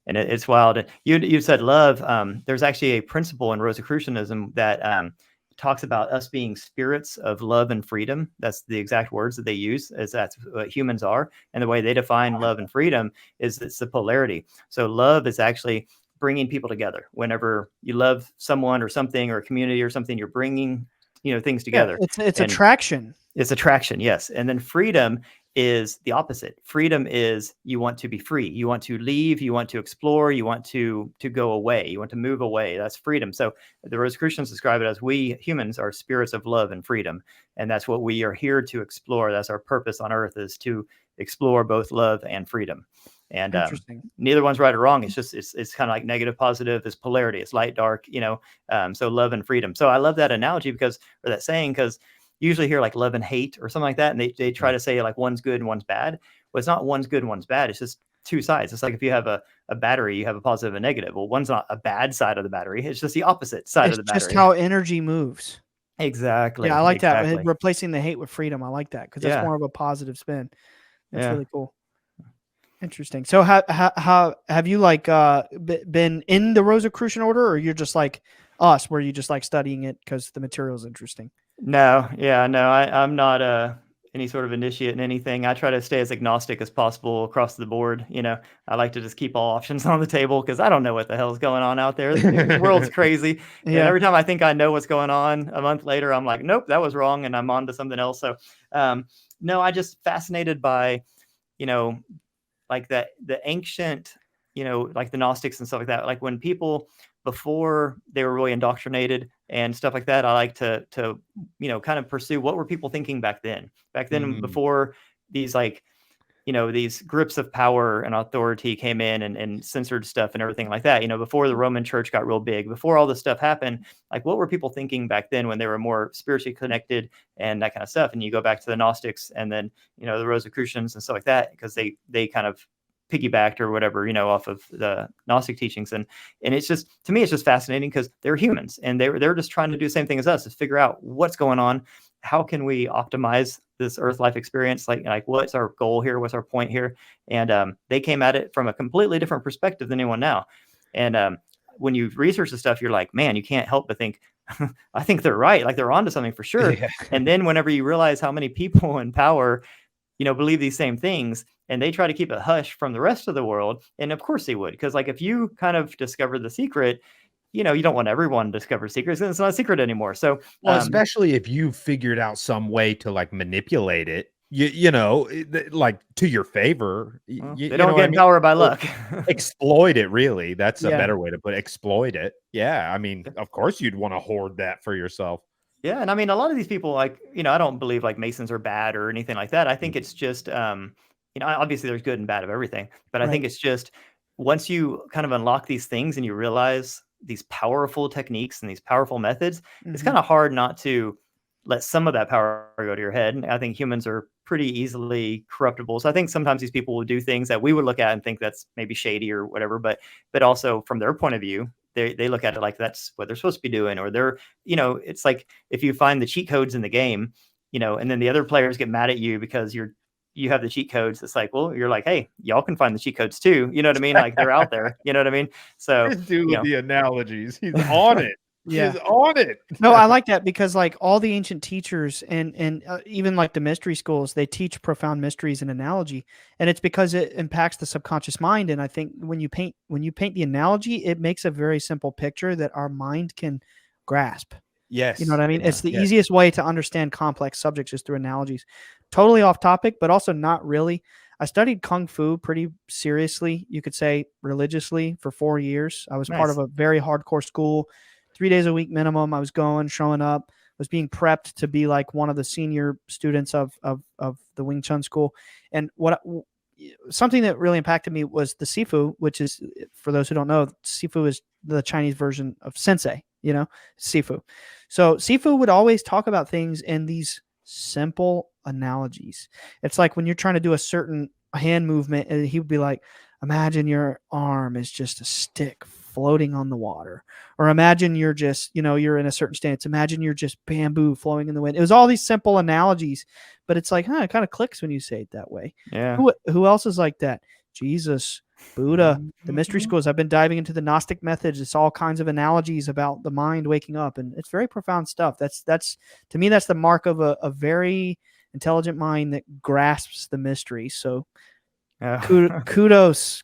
and it's wild. You said love. There's actually a principle in Rosicrucianism that talks about us being spirits of love and freedom. That's the exact words that they use, as that's what humans are. And the way they define love and freedom is it's the polarity. So love is actually bringing people together. Whenever you love someone or something or a community or something, you're bringing things together. It's attraction. It's attraction, yes. And then freedom is the opposite. Freedom is you want to be free. You want to leave. You want to explore. You want to go away. You want to move away. That's freedom. So the Rosicrucians describe it as we humans are spirits of love and freedom. And that's what we are here to explore. That's our purpose on earth, is to explore both love and freedom. And neither one's right or wrong. It's just, it's kind of like negative, positive. It's polarity. It's light, dark, so love and freedom. So I love that analogy or that saying, because you usually hear like love and hate or something like that. And they try to say like one's good and one's bad. Well, it's not one's good and one's bad. It's just two sides. It's like if you have a battery, you have a positive and negative. Well, one's not a bad side of the battery. It's just the opposite side of the battery. It's just how energy moves. Exactly. Yeah, I like that. Replacing the hate with freedom. I like that, because that's more of a positive spin. That's really cool. Interesting. So have you like been in the Rosicrucian order, or you're just like us, where you just like studying it because the material is interesting? No. I'm not any sort of initiate in anything. I try to stay as agnostic as possible across the board. I like to just keep all options on the table, because I don't know what the hell's going on out there. The world's crazy. And every time I think I know what's going on, a month later, I'm like, nope, that was wrong, and I'm on to something else. So no, I just fascinated by, like the ancient, like the Gnostics and stuff like that. Like when people, before they were really indoctrinated and stuff like that, I like to kind of pursue what were people thinking back then. Before these these grips of power and authority came in and censored stuff and everything like that. Before the Roman Church got real big, before all this stuff happened, like what were people thinking back then when they were more spiritually connected and that kind of stuff? And you go back to the Gnostics and then, the Rosicrucians and stuff like that, because they kind of piggybacked or whatever, off of the Gnostic teachings. And it's just, to me, it's just fascinating, because they're humans and they're just trying to do the same thing as us, is figure out what's going on. How can we optimize this Earth life experience? Like what's our goal here? What's our point here? And they came at it from a completely different perspective than anyone now. And when you research the stuff, you're like, man, you can't help but think, I think they're right. Like they're onto something for sure. Yeah. And then whenever you realize how many people in power, believe these same things, and they try to keep it hush from the rest of the world. And of course they would, because like if you kind of discover the secret, you don't want everyone to discover secrets, and it's not a secret anymore. So, especially if you figured out some way to like manipulate it, like to your favor. They don't get power by luck. Exploit it, really. That's a better way to put it. Exploit it. Yeah, I mean, of course you'd want to hoard that for yourself. Yeah, and I mean, a lot of these people, like, I don't believe like Masons are bad or anything like that. I think it's just, obviously there's good and bad of everything, but I think it's just once you kind of unlock these things and you realize these powerful techniques and these powerful methods, it's kind of hard not to let some of that power go to your head. And I think humans are pretty easily corruptible. So I think sometimes these people will do things that we would look at and think that's maybe shady or whatever, but also from their point of view, they look at it like that's what they're supposed to be doing, or they're, it's like if you find the cheat codes in the game, and then the other players get mad at you because you're you have the cheat codes. It's like, well, you're like, hey, y'all can find the cheat codes too. You know what I mean? Like they're out there. You know what I mean? So This dude you with know, the analogies, he's on it. Yeah. He's on it. No, I like that because like all the ancient teachers and even like the mystery schools, they teach profound mysteries and analogy, and it's because it impacts the subconscious mind. And I think when you paint the analogy, it makes a very simple picture that our mind can grasp. Yes. You know what I mean? It's the yes. easiest way to understand complex subjects is through analogies. Totally off topic, but also not really. I studied Kung Fu pretty seriously, you could say religiously, for 4 years. I was part of Nice. a very hardcore school, 3 days a week minimum. I was going, showing up, was being prepped to be like one of the senior students of the Wing Chun school. And something that really impacted me was the Sifu, which is, for those who don't know, Sifu is the Chinese version of sensei, you know, Sifu. So Sifu would always talk about things in these simple analogies. It's like when you're trying to do a certain hand movement, and he would be like, imagine your arm is just a stick floating on the water, or imagine you're just, you know, you're in a certain stance. Imagine you're just bamboo flowing in the wind. It was all these simple analogies, but it's like, it kind of clicks when you say it that way. Yeah. Who else is like that? Jesus, Buddha, the mystery schools. I've been diving into the Gnostic methods. It's all kinds of analogies about the mind waking up, and it's very profound stuff. That's to me, that's the mark of a very intelligent mind that grasps the mystery. So kudos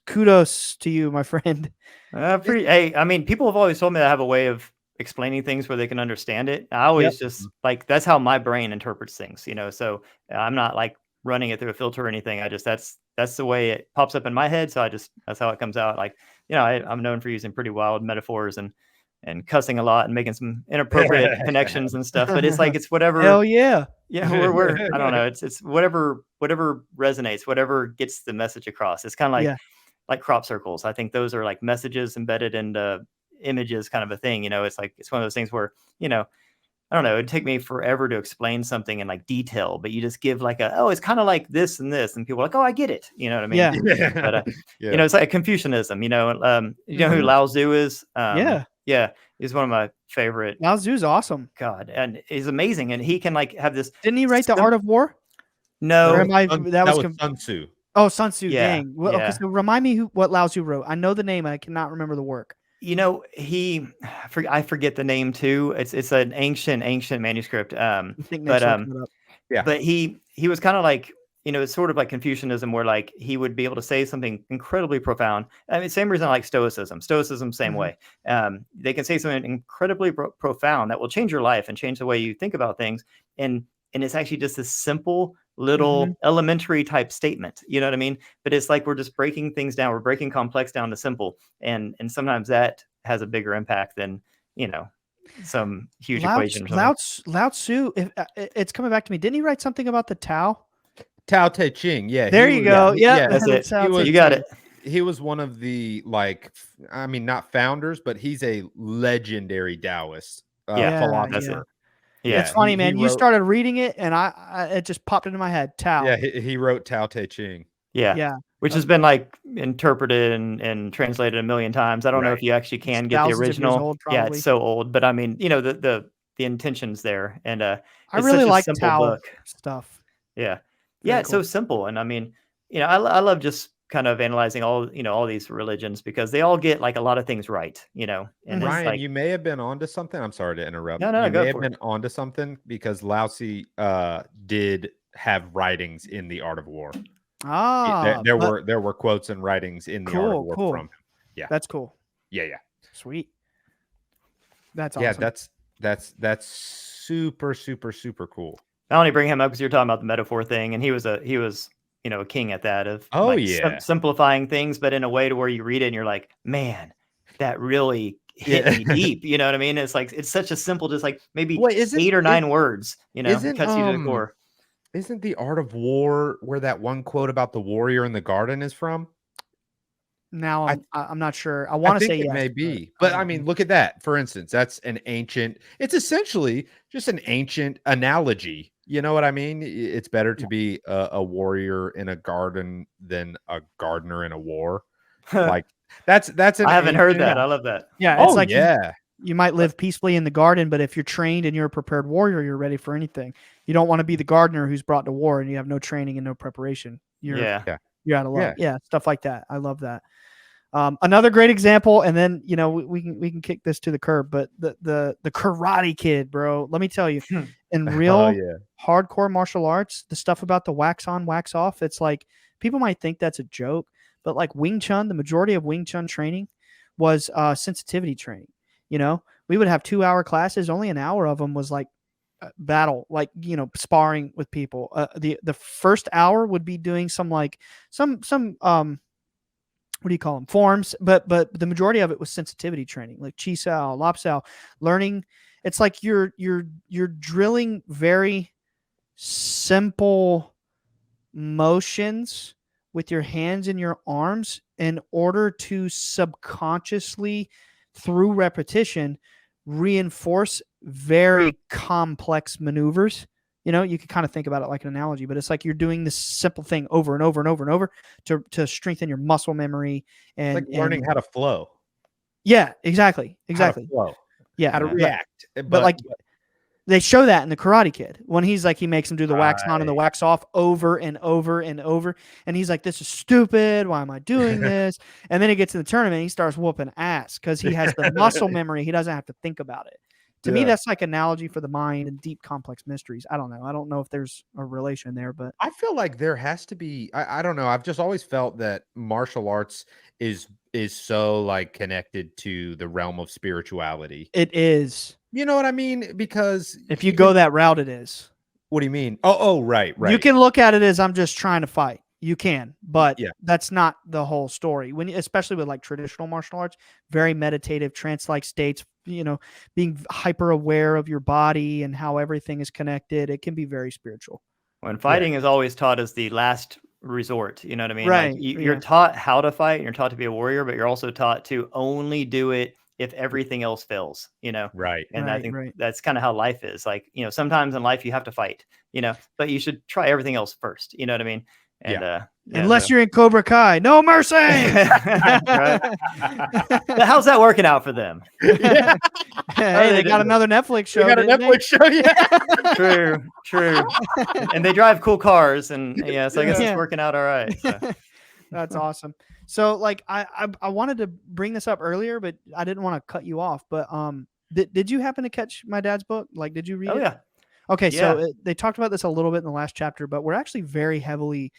to you, my friend. Hey, I mean, people have always told me that I have a way of explaining things where they can understand it. I always just like, that's how my brain interprets things, you know, so I'm not like running it through a filter or anything. I just, that's the way it pops up in my head. So that's how it comes out. Like, you know, I'm known for using pretty wild metaphors and cussing a lot and making some inappropriate connections and stuff, but it's like, it's whatever. Hell yeah. Yeah. We're I don't know. It's whatever resonates, whatever gets the message across. It's kind of like crop circles. I think those are like messages embedded into images, kind of a thing. You know, it's like, it's one of those things where, you know, I don't know, it'd take me forever to explain something in like detail, but you just give like it's kind of like this and this, and people are like, oh, I get it. You know what I mean? Yeah. But you know, it's like Confucianism. You know, you know who Lao Tzu is? Yeah, he's one of my favorite. Lao Tzu's awesome. God, and he's amazing, and he can like have this. Didn't he write The Art of War? No, that was Sun Tzu. Oh, Sun Tzu. Yeah, dang. Well, okay, so remind me what Lao Tzu wrote. I know the name, I cannot remember the work. You know, I forget the name too. It's an ancient manuscript. I think but he was kind of like, you know, it's sort of like Confucianism, where like he would be able to say something incredibly profound. I mean, same reason I like Stoicism. Same way. They can say something incredibly profound that will change your life and change the way you think about things. And it's actually just this simple little elementary type statement. You know what I mean? But it's like, we're just breaking things down. We're breaking complex down to simple. And sometimes that has a bigger impact than, you know, some huge equation. Lao Tzu, it's coming back to me. Didn't he write something about the Tao? Tao Te Ching. Yeah. There you go. Yeah, that's it. You got it. He was one of the, like, I mean, not founders, but he's a legendary Taoist philosopher. Yeah, it's funny, man. You started reading it, and it just popped into my head. Tao. Yeah, he wrote Tao Te Ching. Yeah. Which has been like interpreted and translated a million times. I don't know if you actually can get the original. Old, it's so old, but I mean, you know, the intention's there, and I really like Tao book stuff. Yeah, Very it's so simple, and I mean, you know, I love just kind of analyzing all these religions, because they all get like a lot of things right, you know. And Ryan, it's like, you may have been onto something. I'm sorry to interrupt. No, you go may have for been onto something, because Lao Tzu did have writings in The Art of War. There were quotes and writings in The Art of War from him. Yeah, that's cool. Yeah, sweet. That's awesome. Yeah, that's super, super, super cool. I only bring him up because you're talking about the metaphor thing, and he was you know, a king at that, of simplifying things, but in a way to where you read it and you're like, man, that really hit me deep. You know what I mean? It's like, it's such a simple, just like maybe 8 or 9 words, you know, it cuts you to the core. Isn't The Art of War where that one quote about the warrior in the garden is from? Now I'm not sure. I want to say it may be, but I mean, look at that. For instance, that's it's essentially just an ancient analogy. You know what I mean? It's better to be a warrior in a garden than a gardener in a war. Like that's I haven't heard that. I love that. Yeah. It's like you might live peacefully in the garden, but if you're trained and you're a prepared warrior, you're ready for anything. You don't want to be the gardener who's brought to war and you have no training and no preparation. You're out of luck. Yeah, stuff like that. I love that. Another great example, and then we can kick this to the curb, but the Karate Kid, bro. Let me tell you, in real hardcore martial arts, the stuff about the wax on, wax off, it's like people might think that's a joke, but like Wing Chun, the majority of Wing Chun training was sensitivity training. We would have 2-hour classes. Only an hour of them was like battle, like sparring with people. The first hour would be doing some what do you call them, forms, but the majority of it was sensitivity training, like chi sao, lop sao, learning. It's like you're drilling very simple motions with your hands and your arms in order to subconsciously, through repetition, reinforce very complex maneuvers. You can kind of think about it like an analogy, but it's like you're doing this simple thing over and over and over and over to strengthen your muscle memory and like learning how to flow. Yeah, exactly. How to flow. Yeah, how to react. But they show that in the Karate Kid when he makes him do the wax on and the wax off over and over and over, and he's like, "This is stupid. Why am I doing this?" And then he gets in the tournament, and he starts whooping ass because he has the muscle memory. He doesn't have to think about it. To me, that's like analogy for the mind and deep, complex mysteries. I don't know. I don't know if there's a relation there, but I feel like there has to be. I don't know. I've just always felt that martial arts is so like connected to the realm of spirituality. It is. You know what I mean? Because if you go that route, it is. What do you mean? Oh, right. You can look at it as I'm just trying to fight. You can, but that's not the whole story. Especially with like traditional martial arts, very meditative, trance-like states, being hyper aware of your body and how everything is connected. It can be very spiritual. When fighting is always taught as the last resort, you know what I mean? Right. Like you're taught how to fight and you're taught to be a warrior, but you're also taught to only do it if everything else fails, Right. And I think that's kind of how life is. Like, sometimes in life you have to fight, but you should try everything else first. You know what I mean? And unless you're in Cobra Kai, no mercy. How's that working out for them? Hey, they got another Netflix show. They got a Netflix show, True. And they drive cool cars, and so I guess it's working out all right. So. That's awesome. So, like, I wanted to bring this up earlier, but I didn't want to cut you off. But did you happen to catch my dad's book? Like, did you read it? Oh yeah. Okay, so they talked about this a little bit in the last chapter, but we're actually very heavily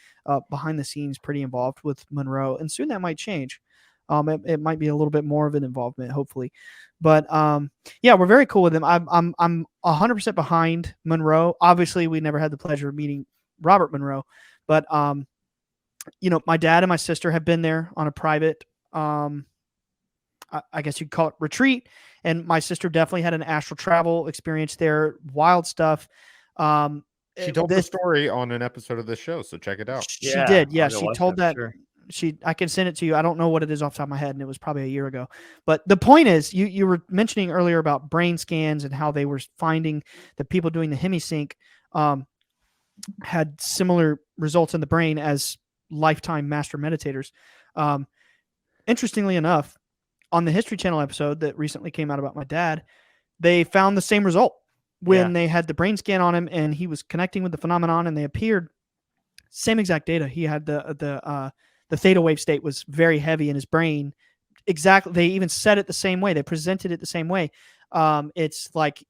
behind the scenes, pretty involved with Monroe, and soon that might change. It might be a little bit more of an involvement, hopefully. But we're very cool with him. I'm 100% behind Monroe. Obviously, we never had the pleasure of meeting Robert Monroe, but my dad and my sister have been there on a private, I guess you'd call it retreat. And my sister definitely had an astral travel experience there. Wild stuff. She told the story on an episode of this show, so check it out. She did. Yeah, she told that. Sure. I can send it to you. I don't know what it is off the top of my head, and it was probably a year ago. But the point is, you were mentioning earlier about brain scans and how they were finding that people doing the Hemisync had similar results in the brain as lifetime master meditators. Interestingly enough, on the History Channel episode that recently came out about my dad, they found the same result when they had the brain scan on him and he was connecting with the phenomenon and they appeared. Same exact data. He had the theta wave state was very heavy in his brain. Exactly. They even said it the same way. They presented it the same way. It's like,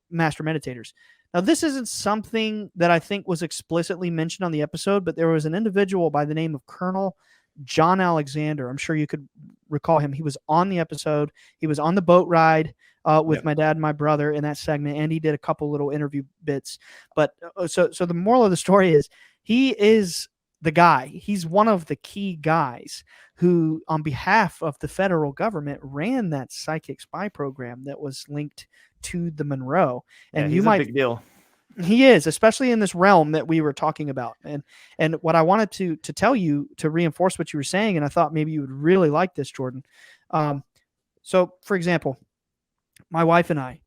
master meditators. Now, this isn't something that I think was explicitly mentioned on the episode, but there was an individual by the name of Colonel John Alexander. I'm sure you could recall him. He was on the episode. He was on the boat ride with my dad and my brother in that segment, and he did a couple little interview bits. But so the moral of the story is he is the guy. He's one of the key guys who, on behalf of the federal government, ran that psychic spy program that was linked to the Monroe. And he's a big deal. He is, especially in this realm that we were talking about. And what I wanted to tell you to reinforce what you were saying, and I thought maybe you would really like this, Jordan. So, for example, my wife and I,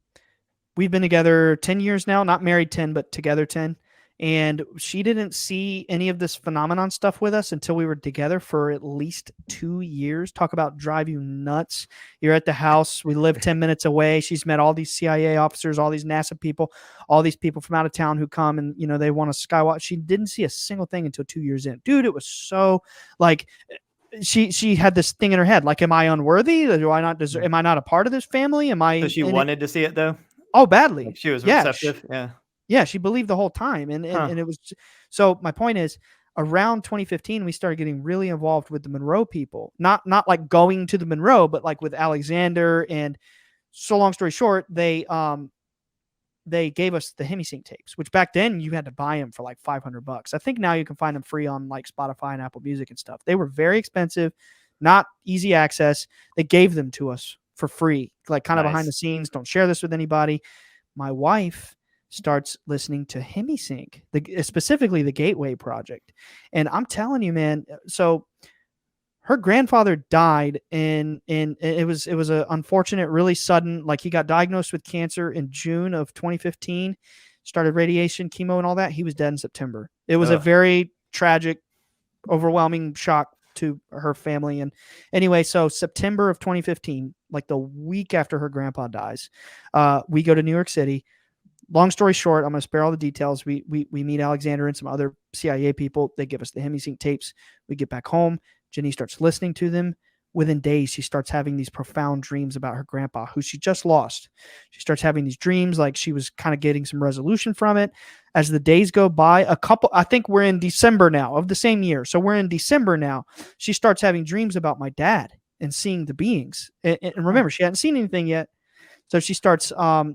we've been together 10 years now, not married 10, but together 10. And she didn't see any of this phenomenon stuff with us until we were together for at least 2 years. Talk about drive you nuts. You're at the house. We live 10 minutes away. She's met all these CIA officers, all these NASA people, all these people from out of town who come and, you know, they want to skywatch. She didn't see a single thing until 2 years in. Dude, it was so like she had this thing in her head. Like, am I unworthy? Do I not deserve? Am I not a part of this family? Am I? So she wanted to see it though? Oh, badly. Like she was Yeah, receptive. Yeah. Yeah, she believed the whole time. And it was, so my point is, around 2015, we started getting really involved with the Monroe people, not like going to the Monroe, but like with Alexander. And so long story short, they gave us the Hemisync tapes, which back then you had to buy them for like $500. I think now you can find them free on like Spotify and Apple Music and stuff. They were very expensive, not easy access. They gave them to us for free, like kind of behind the scenes. Don't share this with anybody. My wife starts listening to Hemisync, specifically the Gateway Project. And I'm telling you, man, so her grandfather died and it was a unfortunate, really sudden, like he got diagnosed with cancer in June of 2015, started radiation, chemo and all that. He was dead in September. It was a very tragic, overwhelming shock to her family. And anyway, so September of 2015, like the week after her grandpa dies, we go to New York City. Long story short, I'm going to spare all the details. We meet Alexander and some other CIA people. They give us the Hemisync tapes. We get back home. Jenny starts listening to them. Within days, she starts having these profound dreams about her grandpa, who she just lost. She starts having these dreams like she was kind of getting some resolution from it. As the days go by, I think we're in December now of the same year. So we're in December now. She starts having dreams about my dad and seeing the beings. And remember, she hadn't seen anything yet. So she starts,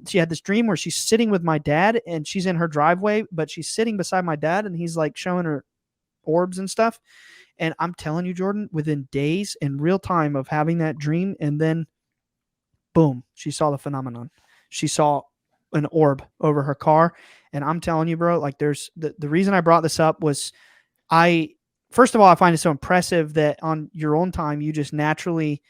she had this dream where she's sitting with my dad and she's in her driveway, but she's sitting beside my dad and he's like showing her orbs and stuff. And I'm telling you, Jordan, within days in real time of having that dream, and then boom, she saw the phenomenon. She saw an orb over her car. And I'm telling you, bro, like there's the reason I brought this up was first of all, I find it so impressive that on your own time, you just naturally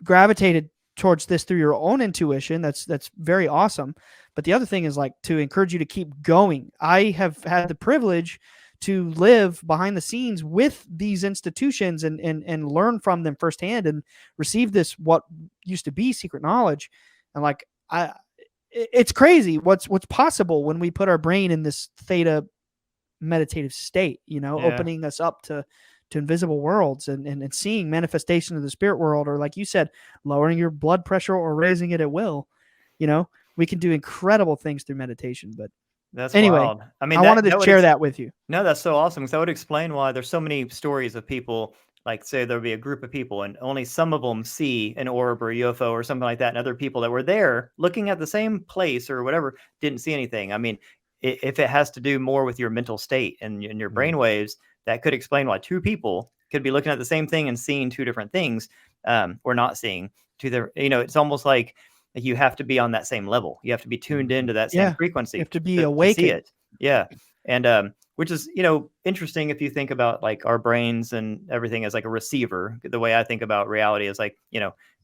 gravitated towards this through your own intuition. That's very awesome. But the other thing is like to encourage you to keep going. I have had the privilege to live behind the scenes with these institutions and learn from them firsthand and receive this, what used to be secret knowledge. And like, it's crazy what's possible when we put our brain in this theta meditative state, opening us up to invisible worlds and seeing manifestation of the spirit world, or like you said, lowering your blood pressure or raising it at will. We can do incredible things through meditation. But that's anyway, wild. I mean, I wanted to share that with you. No, that's so awesome. Because that would explain why there's so many stories of people, like say there'll be a group of people and only some of them see an orb or a UFO or something like that. And other people that were there looking at the same place or whatever didn't see anything. I mean, if it has to do more with your mental state and your brain waves, that could explain why two people could be looking at the same thing and seeing two different things, or not seeing it's almost like you have to be on that same level. You have to be tuned into that same frequency. You have to be awakened. To see it. Yeah. And, which is, interesting if you think about like our brains and everything as like a receiver. The way I think about reality is like,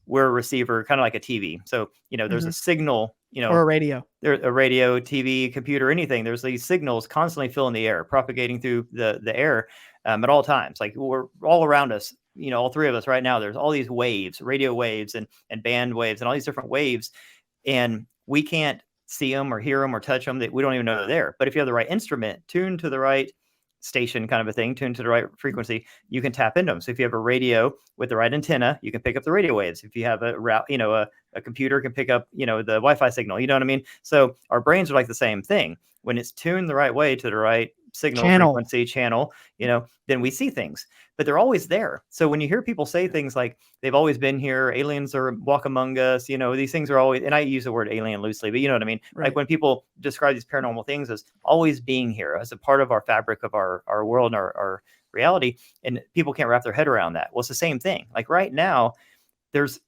we're a receiver, kind of like a TV. So, there's a signal, or a radio. There's a radio, TV, computer, anything. There's these signals constantly filling the air, propagating through the air at all times. Like we're all around us, all three of us right now. There's all these waves, radio waves and band waves and all these different waves. And we can't see them or hear them or touch them. That we don't even know they're there. But if you have the right instrument tuned to the right station, kind of a thing, tuned to the right frequency, you can tap into them. So if you have a radio with the right antenna, you can pick up the radio waves. If you have a route, a computer can pick up, the Wi-Fi signal, you know what I mean? So our brains are like the same thing. When it's tuned the right way to the right signal frequency channel, then we see things, but they're always there. So when you hear people say things like they've always been here, aliens are walk among us, these things are always, and I use the word alien loosely, but you know what I mean? Right. Like when people describe these paranormal things as always being here as a part of our fabric of our world and our reality, and people can't wrap their head around that. Well, it's the same thing. Like right now, there's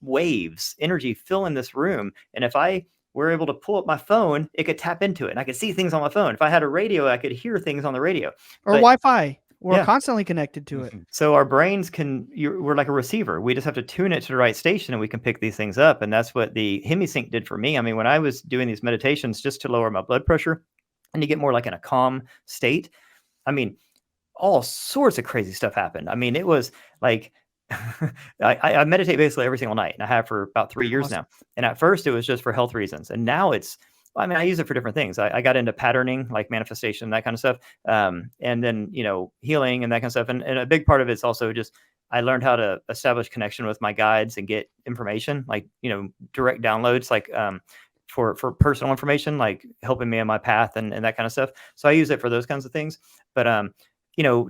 waves, energy filling this room. And if I were able to pull up my phone, it could tap into it and I could see things on my phone. If I had a radio, I could hear things on the radio. Or Wi-Fi. We're constantly connected to it. So our brains we're like a receiver. We just have to tune it to the right station and we can pick these things up. And that's what the Hemisync did for me. I mean, when I was doing these meditations just to lower my blood pressure, and you get more like in a calm state. I mean, all sorts of crazy stuff happened. I mean, it was like I meditate basically every single night, and I have for about 3 years now. And at first it was just for health reasons. And now I mean, I use it for different things. I got into patterning, like manifestation, that kind of stuff. And then, healing and that kind of stuff. And a big part of it's also just, I learned how to establish connection with my guides and get information, like, direct downloads, like, for personal information, like helping me on my path and that kind of stuff. So I use it for those kinds of things. But,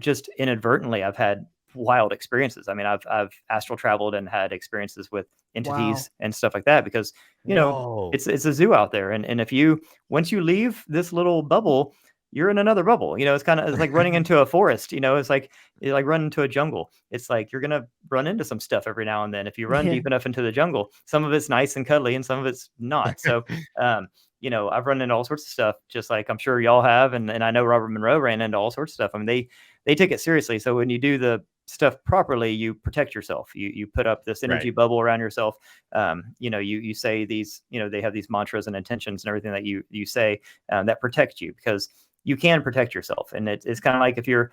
just inadvertently, I've had wild experiences. I mean, I've astral traveled and had experiences with entities and stuff like that, because, it's a zoo out there. And once you leave this little bubble, you're in another bubble. It's like running into a forest. It's like running into a jungle. It's like you're gonna run into some stuff every now and then. If you run deep enough into the jungle, some of it's nice and cuddly and some of it's not. So I've run into all sorts of stuff, just like I'm sure y'all have, and I know Robert Monroe ran into all sorts of stuff. I mean, they take it seriously. So when you do the stuff properly, you protect yourself. You put up this energy bubble around yourself. You say these, they have these mantras and intentions and everything that you say that protect you, because you can protect yourself. And it's kind of like if you're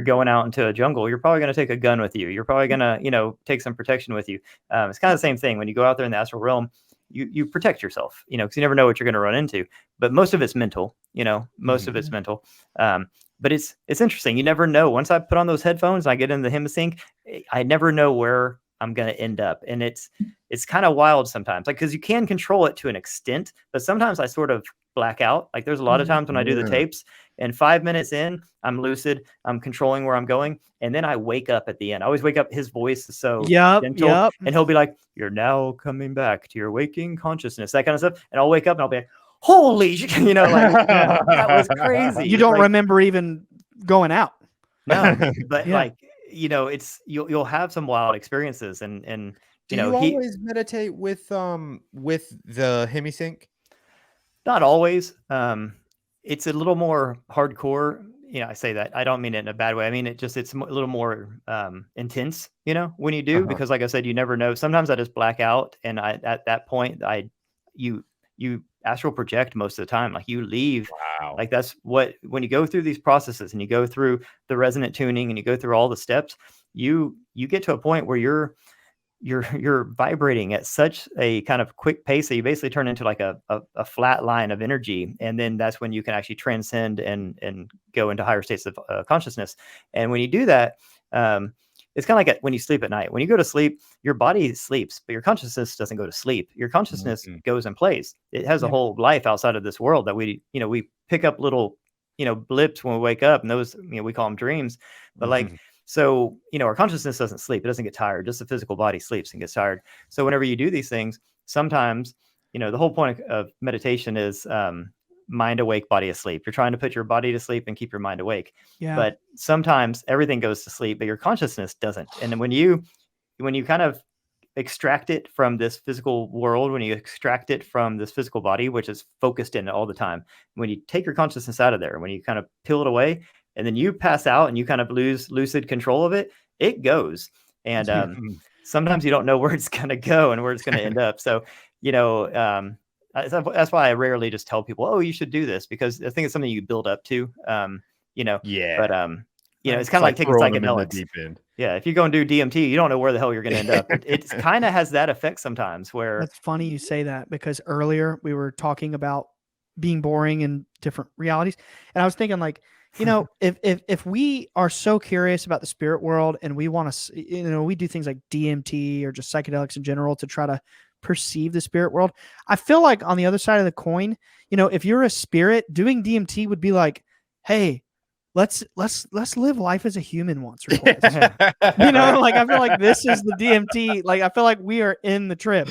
going out into a jungle, you're probably going to take a gun with you. You're probably going to, take some protection with you. It's kind of the same thing when you go out there in the astral realm. You protect yourself, because you never know what you're going to run into. But most of it's mental, most of it's mental. But it's interesting. You never know. Once I put on those headphones, I get in the Hemisync, I never know where I'm going to end up. And it's kind of wild sometimes, like, because you can control it to an extent, but sometimes I sort of black out. Like there's a lot of times when I do the tapes, and 5 minutes in, I'm lucid, I'm controlling where I'm going, and then I wake up at the end. I always wake up, his voice is so gentle, and he'll be like, "You're now coming back to your waking consciousness," that kind of stuff. And I'll wake up and I'll be like, "Holy," that was crazy. You don't remember even going out. No, but it's you'll have some wild experiences, and do you always meditate with the Hemisync? Not always. It's a little more hardcore. I say that, I don't mean it in a bad way. I mean, it's a little more intense, when you do, because like I said, you never know. Sometimes I just black out, and at that point, you astral project most of the time. Like you leave. Wow. Like that's when you go through these processes and you go through the resonant tuning and you go through all the steps, you get to a point where you're vibrating at such a kind of quick pace that you basically turn into like a flat line of energy. And then that's when you can actually transcend and go into higher states of consciousness. And when you do that, it's kind of like when you sleep at night. When you go to sleep, your body sleeps, but your consciousness doesn't go to sleep. Your consciousness goes and plays. It has a whole life outside of this world that we pick up little, blips when we wake up, and those, we call them dreams. But so, our consciousness doesn't sleep. It doesn't get tired. Just the physical body sleeps and gets tired. So whenever you do these things, sometimes, the whole point of meditation is mind awake, body asleep. You're trying to put your body to sleep and keep your mind awake. Yeah. But sometimes everything goes to sleep, but your consciousness doesn't. And then when you kind of extract it from this physical world, when you extract it from this physical body, which is focused in it all the time, when you take your consciousness out of there, when you kind of peel it away, and then you pass out and you kind of lose lucid control of it, it goes. And sometimes you don't know where it's going to go and where it's going to end up. So, that's why I rarely just tell people, "Oh, you should do this," because I think it's something you build up to, Yeah. But, it's kind of like taking psychedelics. Deep end. Yeah. If you go and do DMT, you don't know where the hell you're going to end up. It kind of has that effect sometimes where. That's funny you say that, because earlier we were talking about being boring in different realities. And I was thinking, like, if we are so curious about the spirit world and we want to, we do things like DMT or just psychedelics in general to try to perceive the spirit world. I feel like on the other side of the coin, if you're a spirit, doing DMT would be like, hey, let's live life as a human once or twice. Like I feel like this is the DMT. Like I feel like we are in the trip.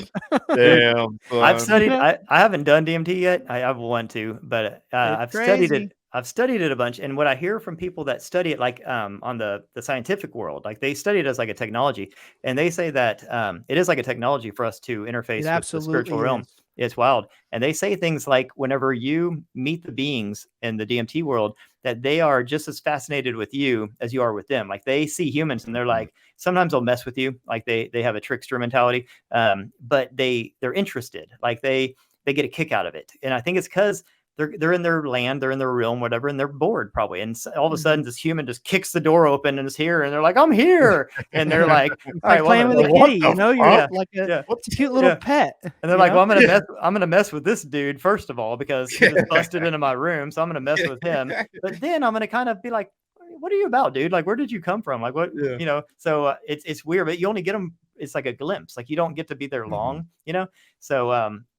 Damn. I've studied. I haven't done DMT yet. I want to, but I've studied it. I've studied it a bunch, and what I hear from people that study it, like on the scientific world, like they study it as like a technology, and they say that it is like a technology for us to interface with the spiritual realm. It's wild. And they say things like whenever you meet the beings in the DMT world, that they are just as fascinated with you as you are with them. Like they see humans and they're like, sometimes they'll mess with you. Like they have a trickster mentality, but they're interested. Like they get a kick out of it. And I think it's because they're in their land, they're in their realm, whatever, and they're bored probably. And all of a sudden, this human just kicks the door open and is here, and they're like, "I'm here," and they're like, It's "All like right, playing with a what kitty, the you know, you're yeah, like yeah, it's a cute little pet. and they're you like, know? "Well, I'm gonna mess with this dude first of all because he just busted into my room, so I'm gonna mess with him. But then I'm gonna kind of be like, what are you about, dude? Like, where did you come from? Like, what, Yeah. you know?" So it's weird, but you only get them. It's like a glimpse. Like you don't get to be there long, you know. So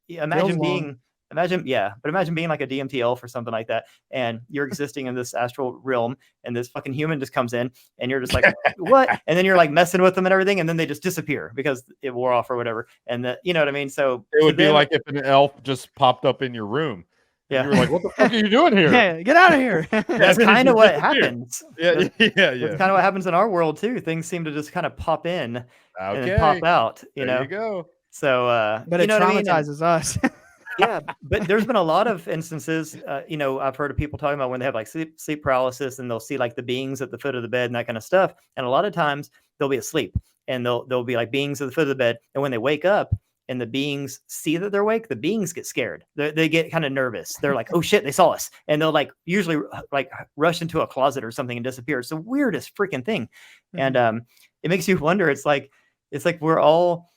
imagine being. Imagine being like a DMT elf or something like that, and you're existing in this astral realm, and this fucking human just comes in, and you're just like, what? And then you're like messing with them and everything, and then they just disappear because it wore off or whatever. And you know what I mean? So It would be like if an elf just popped up in your room. Yeah. You were like, what the fuck are you doing here? Yeah, get out of here. That's kind of what happens. Yeah. That's kind of what happens in our world too. Things seem to just kind of pop in and then pop out, you know? There you go. So, but you it know what I mean? traumatizes us. Yeah, but there's been a lot of instances, you know, I've heard of people talking about when they have like sleep paralysis and they'll see like the beings at the foot of the bed and that kind of stuff. And a lot of times they'll be asleep and they'll be like beings at the foot of the bed. And when they wake up and the beings see that they're awake, the beings get scared. They get kind of nervous. They're like, oh shit, they saw us. And they'll like usually like rush into a closet or something and disappear. It's the weirdest freaking thing. Mhm. And it makes you wonder. It's like we're all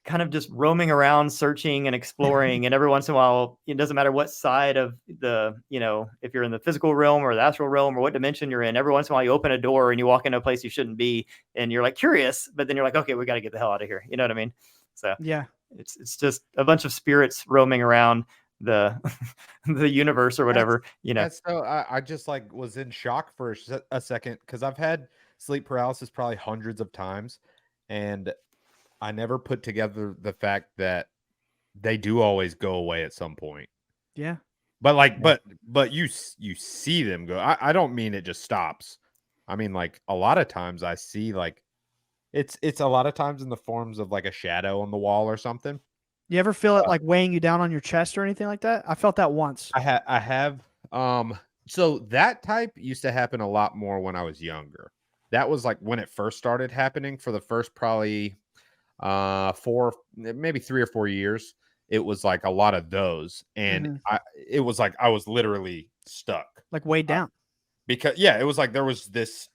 kind of just roaming around, searching and exploring. And every once in a while, it doesn't matter what side of the, you know, if you're in the physical realm or the astral realm or what dimension you're in, every once in a while you open a door and you walk into a place you shouldn't be and you're like curious, but then you're like, okay, we got to get the hell out of here. You know what I mean? So Yeah. It's just a bunch of spirits roaming around the the universe or whatever, you know. So I just like was in shock for a second because I've had sleep paralysis probably hundreds of times, and I never put together the fact that they do always go away at some point. Yeah. But like, but you see them go. I don't mean it just stops. I mean, like a lot of times I see like it's a lot of times in the forms of like a shadow on the wall or something. You ever feel it like weighing you down on your chest or anything like that? I felt that once. I have. So that type used to happen a lot more when I was younger. That was like when it first started happening for the first probably 4, maybe 3 or 4 years. It was like a lot of those, and it was like I was literally stuck, like weighed down. Because it was like there was this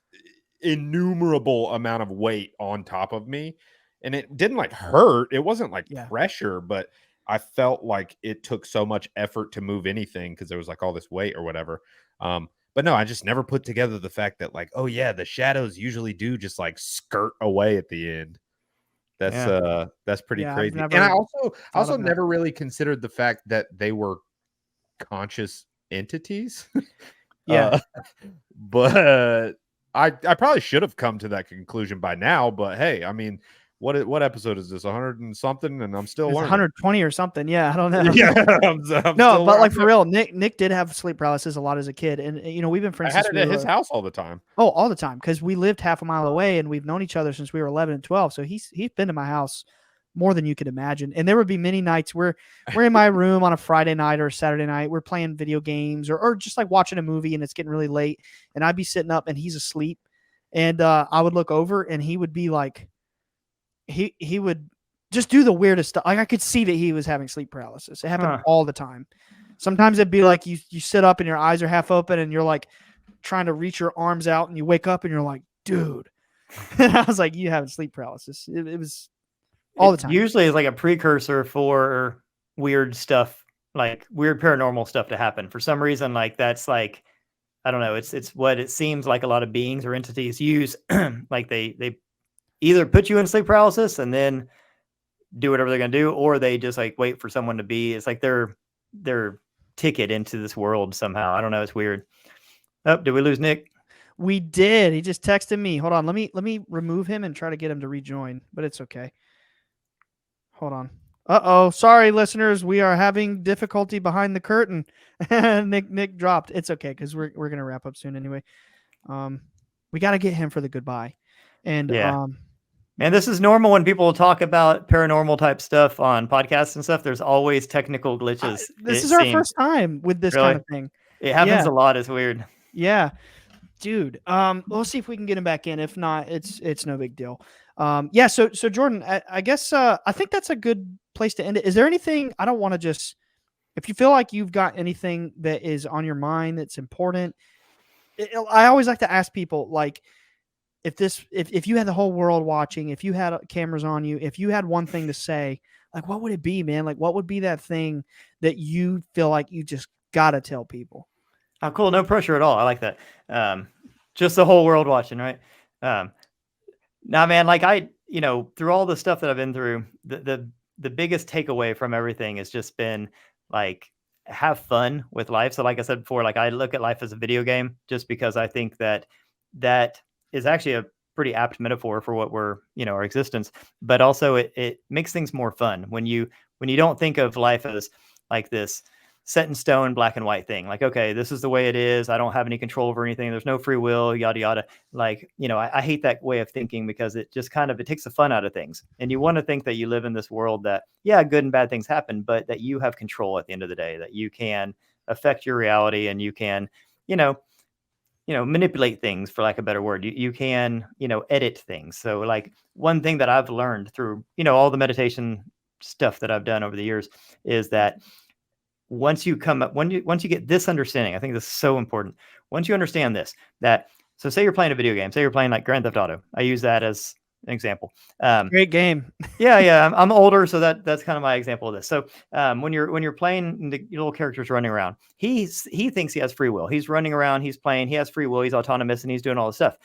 innumerable amount of weight on top of me, and it didn't like hurt. It wasn't like pressure, but I felt like it took so much effort to move anything because there was like all this weight or whatever. But no, I just never put together the fact that like, oh yeah, the shadows usually do just like skirt away at the end. That's pretty crazy. And I also never really considered the fact that they were conscious entities. But I probably should have come to that conclusion by now. But hey, I mean, what episode is this? 100 and something, and I'm still learning. 120 or something. Yeah, I don't know. Yeah, I'm no, but like for real, Nick did have sleep paralysis a lot as a kid, and you know we've been friends. I had it at his house all the time. Oh, all the time, because we lived half a mile away, and we've known each other since we were 11 and 12. So he's been to my house more than you could imagine. And there would be many nights where we're in my room on a Friday night or a Saturday night, we're playing video games or just like watching a movie, and it's getting really late, and I'd be sitting up and he's asleep, and I would look over and he would be like. He would just do the weirdest stuff. Like I could see that he was having sleep paralysis. It happened all the time. Sometimes it'd be like you sit up and your eyes are half open and you're like trying to reach your arms out and you wake up and you're like, dude. And I was like, you have sleep paralysis. It was all the time. Usually it's like a precursor for weird stuff, like weird paranormal stuff to happen. For some reason, like that's like, I don't know. It's what it seems like a lot of beings or entities use. Like they either put you in sleep paralysis and then do whatever they're going to do, or they just like wait for someone to be, it's like their ticket into this world somehow. I don't know. It's weird. Oh, did we lose Nick? We did. He just texted me. Hold on. Let me remove him and try to get him to rejoin, but it's okay. Hold on. Uh-oh. Sorry, listeners. We are having difficulty behind the curtain. Nick dropped. It's okay. Cause we're going to wrap up soon anyway. We got to get him for the goodbye. And, and this is normal when people talk about paranormal type stuff on podcasts and stuff. There's always technical glitches. This is our first time with this kind of thing. It happens a lot. It's weird. Yeah, dude. We'll see if we can get him back in. If not, it's no big deal. So Jordan, I guess I think that's a good place to end it. Is there anything? I don't want to just If you feel like you've got anything that is on your mind that's important, I always like to ask people, like, if you had the whole world watching, if you had cameras on you, if you had one thing to say, like, what would it be, man? Like, what would be that thing that you feel like you just gotta tell people? Oh, cool. No pressure at all. I like that. Just the whole world watching, right? Nah, man, like through all the stuff that I've been through, the biggest takeaway from everything has just been like, have fun with life. So like I said before, like I look at life as a video game just because I think that is actually a pretty apt metaphor for what we're, our existence, but also it makes things more fun when you don't think of life as like this set in stone, black and white thing. Like, okay, this is the way it is. I don't have any control over anything. There's no free will, yada, yada. Like, I hate that way of thinking because it just it takes the fun out of things. And you want to think that you live in this world that, yeah, good and bad things happen, but that you have control at the end of the day, that you can affect your reality and you can, manipulate things, for lack of a better word. You can, edit things. So like one thing that I've learned through, all the meditation stuff that I've done over the years is that once you get this understanding, I think this is so important. Once you understand this, so say you're playing a video game, say you're playing like Grand Theft Auto. I use that as an example. Great game. Yeah. I'm older, so that's kind of my example of this. So when you're playing, the little character's running around. He thinks he has free will. He's running around. He's playing. He has free will. He's autonomous, and he's doing all this stuff.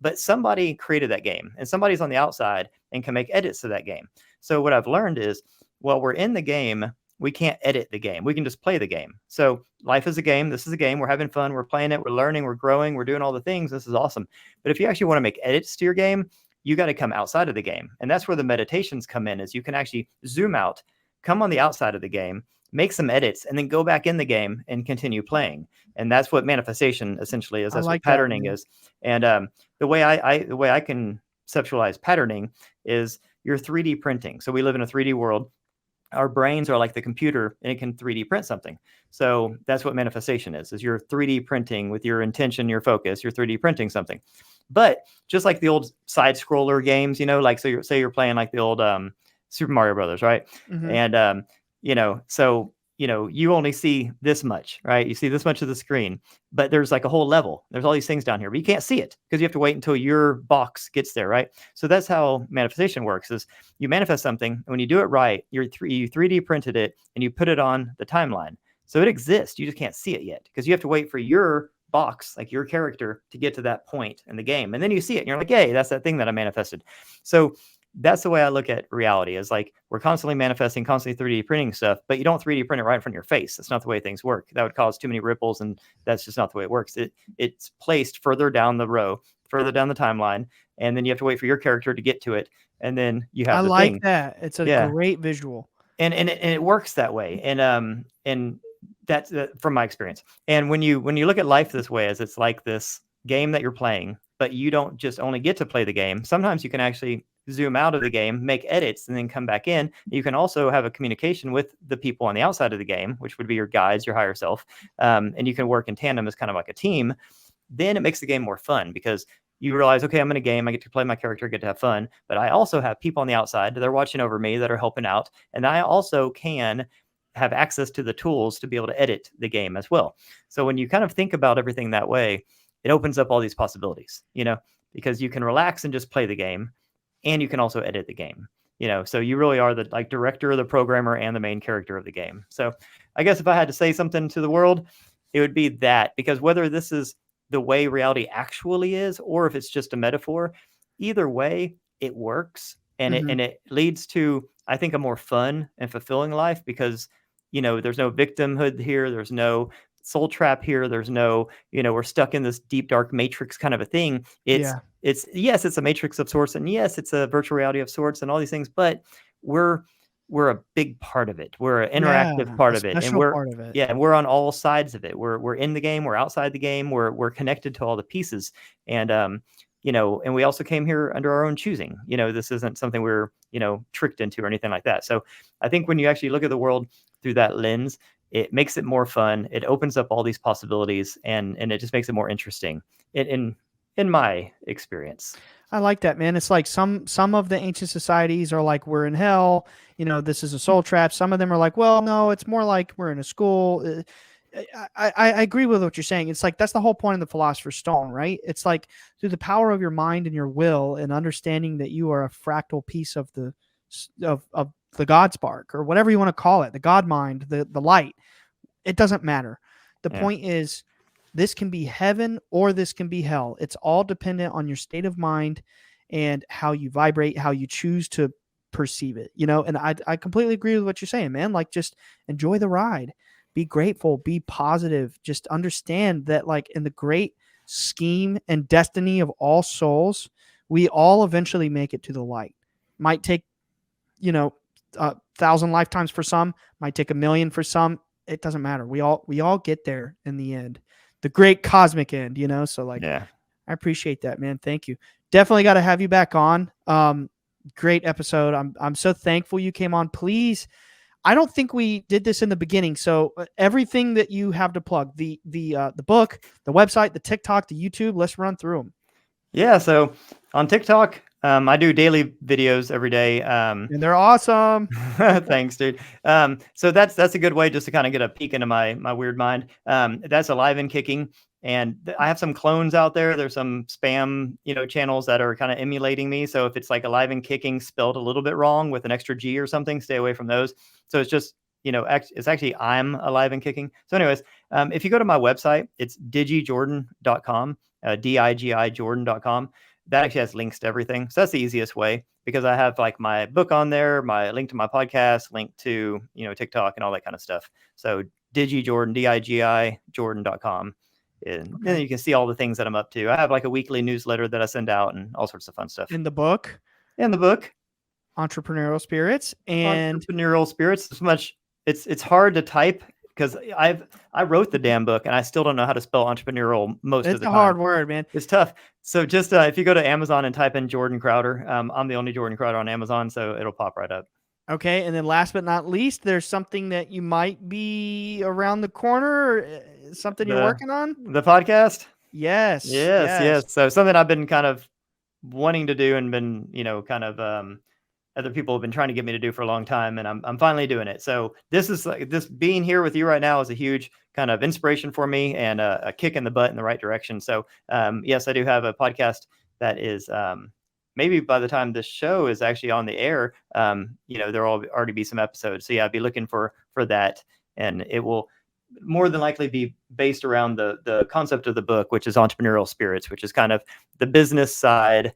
But somebody created that game, and somebody's on the outside and can make edits to that game. So what I've learned is, while we're in the game, we can't edit the game. We can just play the game. So life is a game. This is a game. We're having fun. We're playing it. We're learning. We're growing. We're doing all the things. This is awesome. But if you actually want to make edits to your game, you got to come outside of the game. And that's where the meditations come in, is you can actually zoom out, come on the outside of the game, make some edits, and then go back in the game and continue playing. And that's what manifestation essentially is. That's what patterning is. And the way I can conceptualize patterning is you're 3D printing. So we live in a 3D world. Our brains are like the computer, and it can 3D print something. So that's what manifestation is you're 3D printing with your intention, your focus, you're 3D printing something. But just like the old side scroller games, like, so say you're playing like the old Super Mario Brothers, right? Mm-hmm. And, you only see this much, right? You see this much of the screen, but there's like a whole level. There's all these things down here, but you can't see it because you have to wait until your box gets there, right? So that's how manifestation works, is you manifest something, and when you do it right, you 3D printed it and you put it on the timeline. So it exists. You just can't see it yet because you have to wait for your box, like your character, to get to that point in the game. And then you see it and you're like, hey, that's that thing that I manifested. So that's the way I look at reality, is like we're constantly manifesting, constantly 3D printing stuff, but you don't 3D print it right in front of your face. That's not the way things work. That would cause too many ripples, and that's just not the way it works. It's placed further down the row, further down the timeline, and then you have to wait for your character to get to it, and then you have the thing. That. It's a great visual. And it works that way. And that's from my experience. And when you look at life this way, as it's like this game that you're playing, but you don't just only get to play the game. Sometimes you can actually zoom out of the game, make edits, and then come back in. You can also have a communication with the people on the outside of the game, which would be your guides, your higher self. And you can work in tandem as kind of like a team. Then it makes the game more fun because you realize, okay, I'm in a game. I get to play my character, get to have fun. But I also have people on the outside that are watching over me, that are helping out. And I also can have access to the tools to be able to edit the game as well. So when you kind of think about everything that way, it opens up all these possibilities, because you can relax and just play the game, and you can also edit the game, so you really are the director, the programmer, and the main character of the game. So I guess if I had to say something to the world, it would be that, because whether this is the way reality actually is, or if it's just a metaphor, either way, it works. And it leads to, I think, a more fun and fulfilling life, because, there's no victimhood here. There's no soul trap here. There's no, we're stuck in this deep, dark matrix kind of a thing. It's yes, it's a matrix of sorts, and yes, it's a virtual reality of sorts, and all these things, but we're a big part of it. We're an interactive part of it. And we're on all sides of it. We're in the game, we're outside the game, we're connected to all the pieces. And and we also came here under our own choosing. This isn't something we're, tricked into or anything like that. So I think when you actually look at the world through that lens, it makes it more fun. It opens up all these possibilities, and it just makes it more interesting. And in my experience. I like that, man. It's like some of the ancient societies are like, we're in hell, this is a soul trap. Some of them are like, well, no, it's more like we're in a school. I agree with what you're saying. It's like, that's the whole point of the Philosopher's Stone, right? It's like, through the power of your mind and your will and understanding that you are a fractal piece of the God spark, or whatever you want to call it, the God mind, the light. It doesn't matter. The point is, this can be heaven or this can be hell. It's all dependent on your state of mind and how you vibrate, how you choose to perceive it, and I completely agree with what you're saying, man. Like, just enjoy the ride, be grateful, be positive, just understand that, like, in the great scheme and destiny of all souls, we all eventually make it to the light. Might take, 1,000 lifetimes for some, might take 1,000,000 for some. It doesn't matter. We all get there in the end, the great cosmic end, so like, I appreciate that, man. Thank you. Definitely got to have you back on. Great episode. I'm so thankful you came on. Please, I don't think we did this in the beginning, so everything that you have to plug, the book, the website, the TikTok, the YouTube, let's run through them. Yeah, so on TikTok, I do daily videos every day. And they're awesome. Thanks, dude. So that's a good way just to kind of get a peek into my weird mind. That's Alive and Kicking. And I have some clones out there. There's some spam, channels that are kind of emulating me. So if it's like Alive and Kicking spelled a little bit wrong with an extra G or something, stay away from those. So it's just, it's actually I'm Alive and Kicking. So anyways, if you go to my website, it's digijordan.com, digijordan.com. That actually has links to everything. So that's the easiest way, because I have like my book on there, my link to my podcast, link to, TikTok and all that kind of stuff. So digijordan, DIGI Jordan.com. And then you can see all the things that I'm up to. I have like a weekly newsletter that I send out and all sorts of fun stuff. In the book, Entrepreneurial Spirits. It's hard to type because I wrote the damn book and I still don't know how to spell entrepreneurial most of the time. It's a hard word, man. It's tough. So just if you go to Amazon and type in Jordan Crowder, I'm the only Jordan Crowder on Amazon, so it'll pop right up. Okay, and then last but not least, there's something that you might be around the corner, or something you're working on? The podcast? Yes. So something I've been kind of wanting to do and been, kind of other people have been trying to get me to do for a long time, and I'm finally doing it. So this being here with you right now is a huge kind of inspiration for me and a kick in the butt in the right direction. So yes, I do have a podcast that is maybe by the time this show is actually on the air, there'll already be some episodes. So yeah, I'd be looking for that, and it will more than likely be based around the concept of the book, which is Entrepreneurial Spirits, which is kind of the business side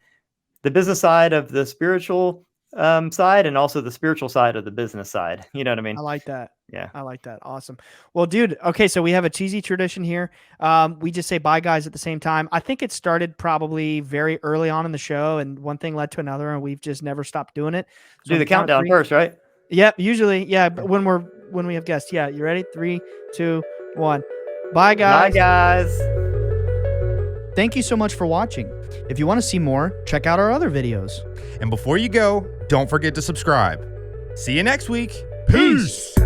of the spiritual side, and also the spiritual side of the business side. You know what I mean? I like that. Yeah. I like that. Awesome. Well, dude, okay, so we have a cheesy tradition here. We just say bye, guys, at the same time. I think it started probably very early on in the show, and one thing led to another, and we've just never stopped doing it. So do the countdown first, right? Yep, usually. Yeah, but when we have guests. Yeah, you ready? 3, 2, 1. Bye, guys. Bye, guys. Thank you so much for watching. If you want to see more, check out our other videos. And before you go, don't forget to subscribe. See you next week. Peace.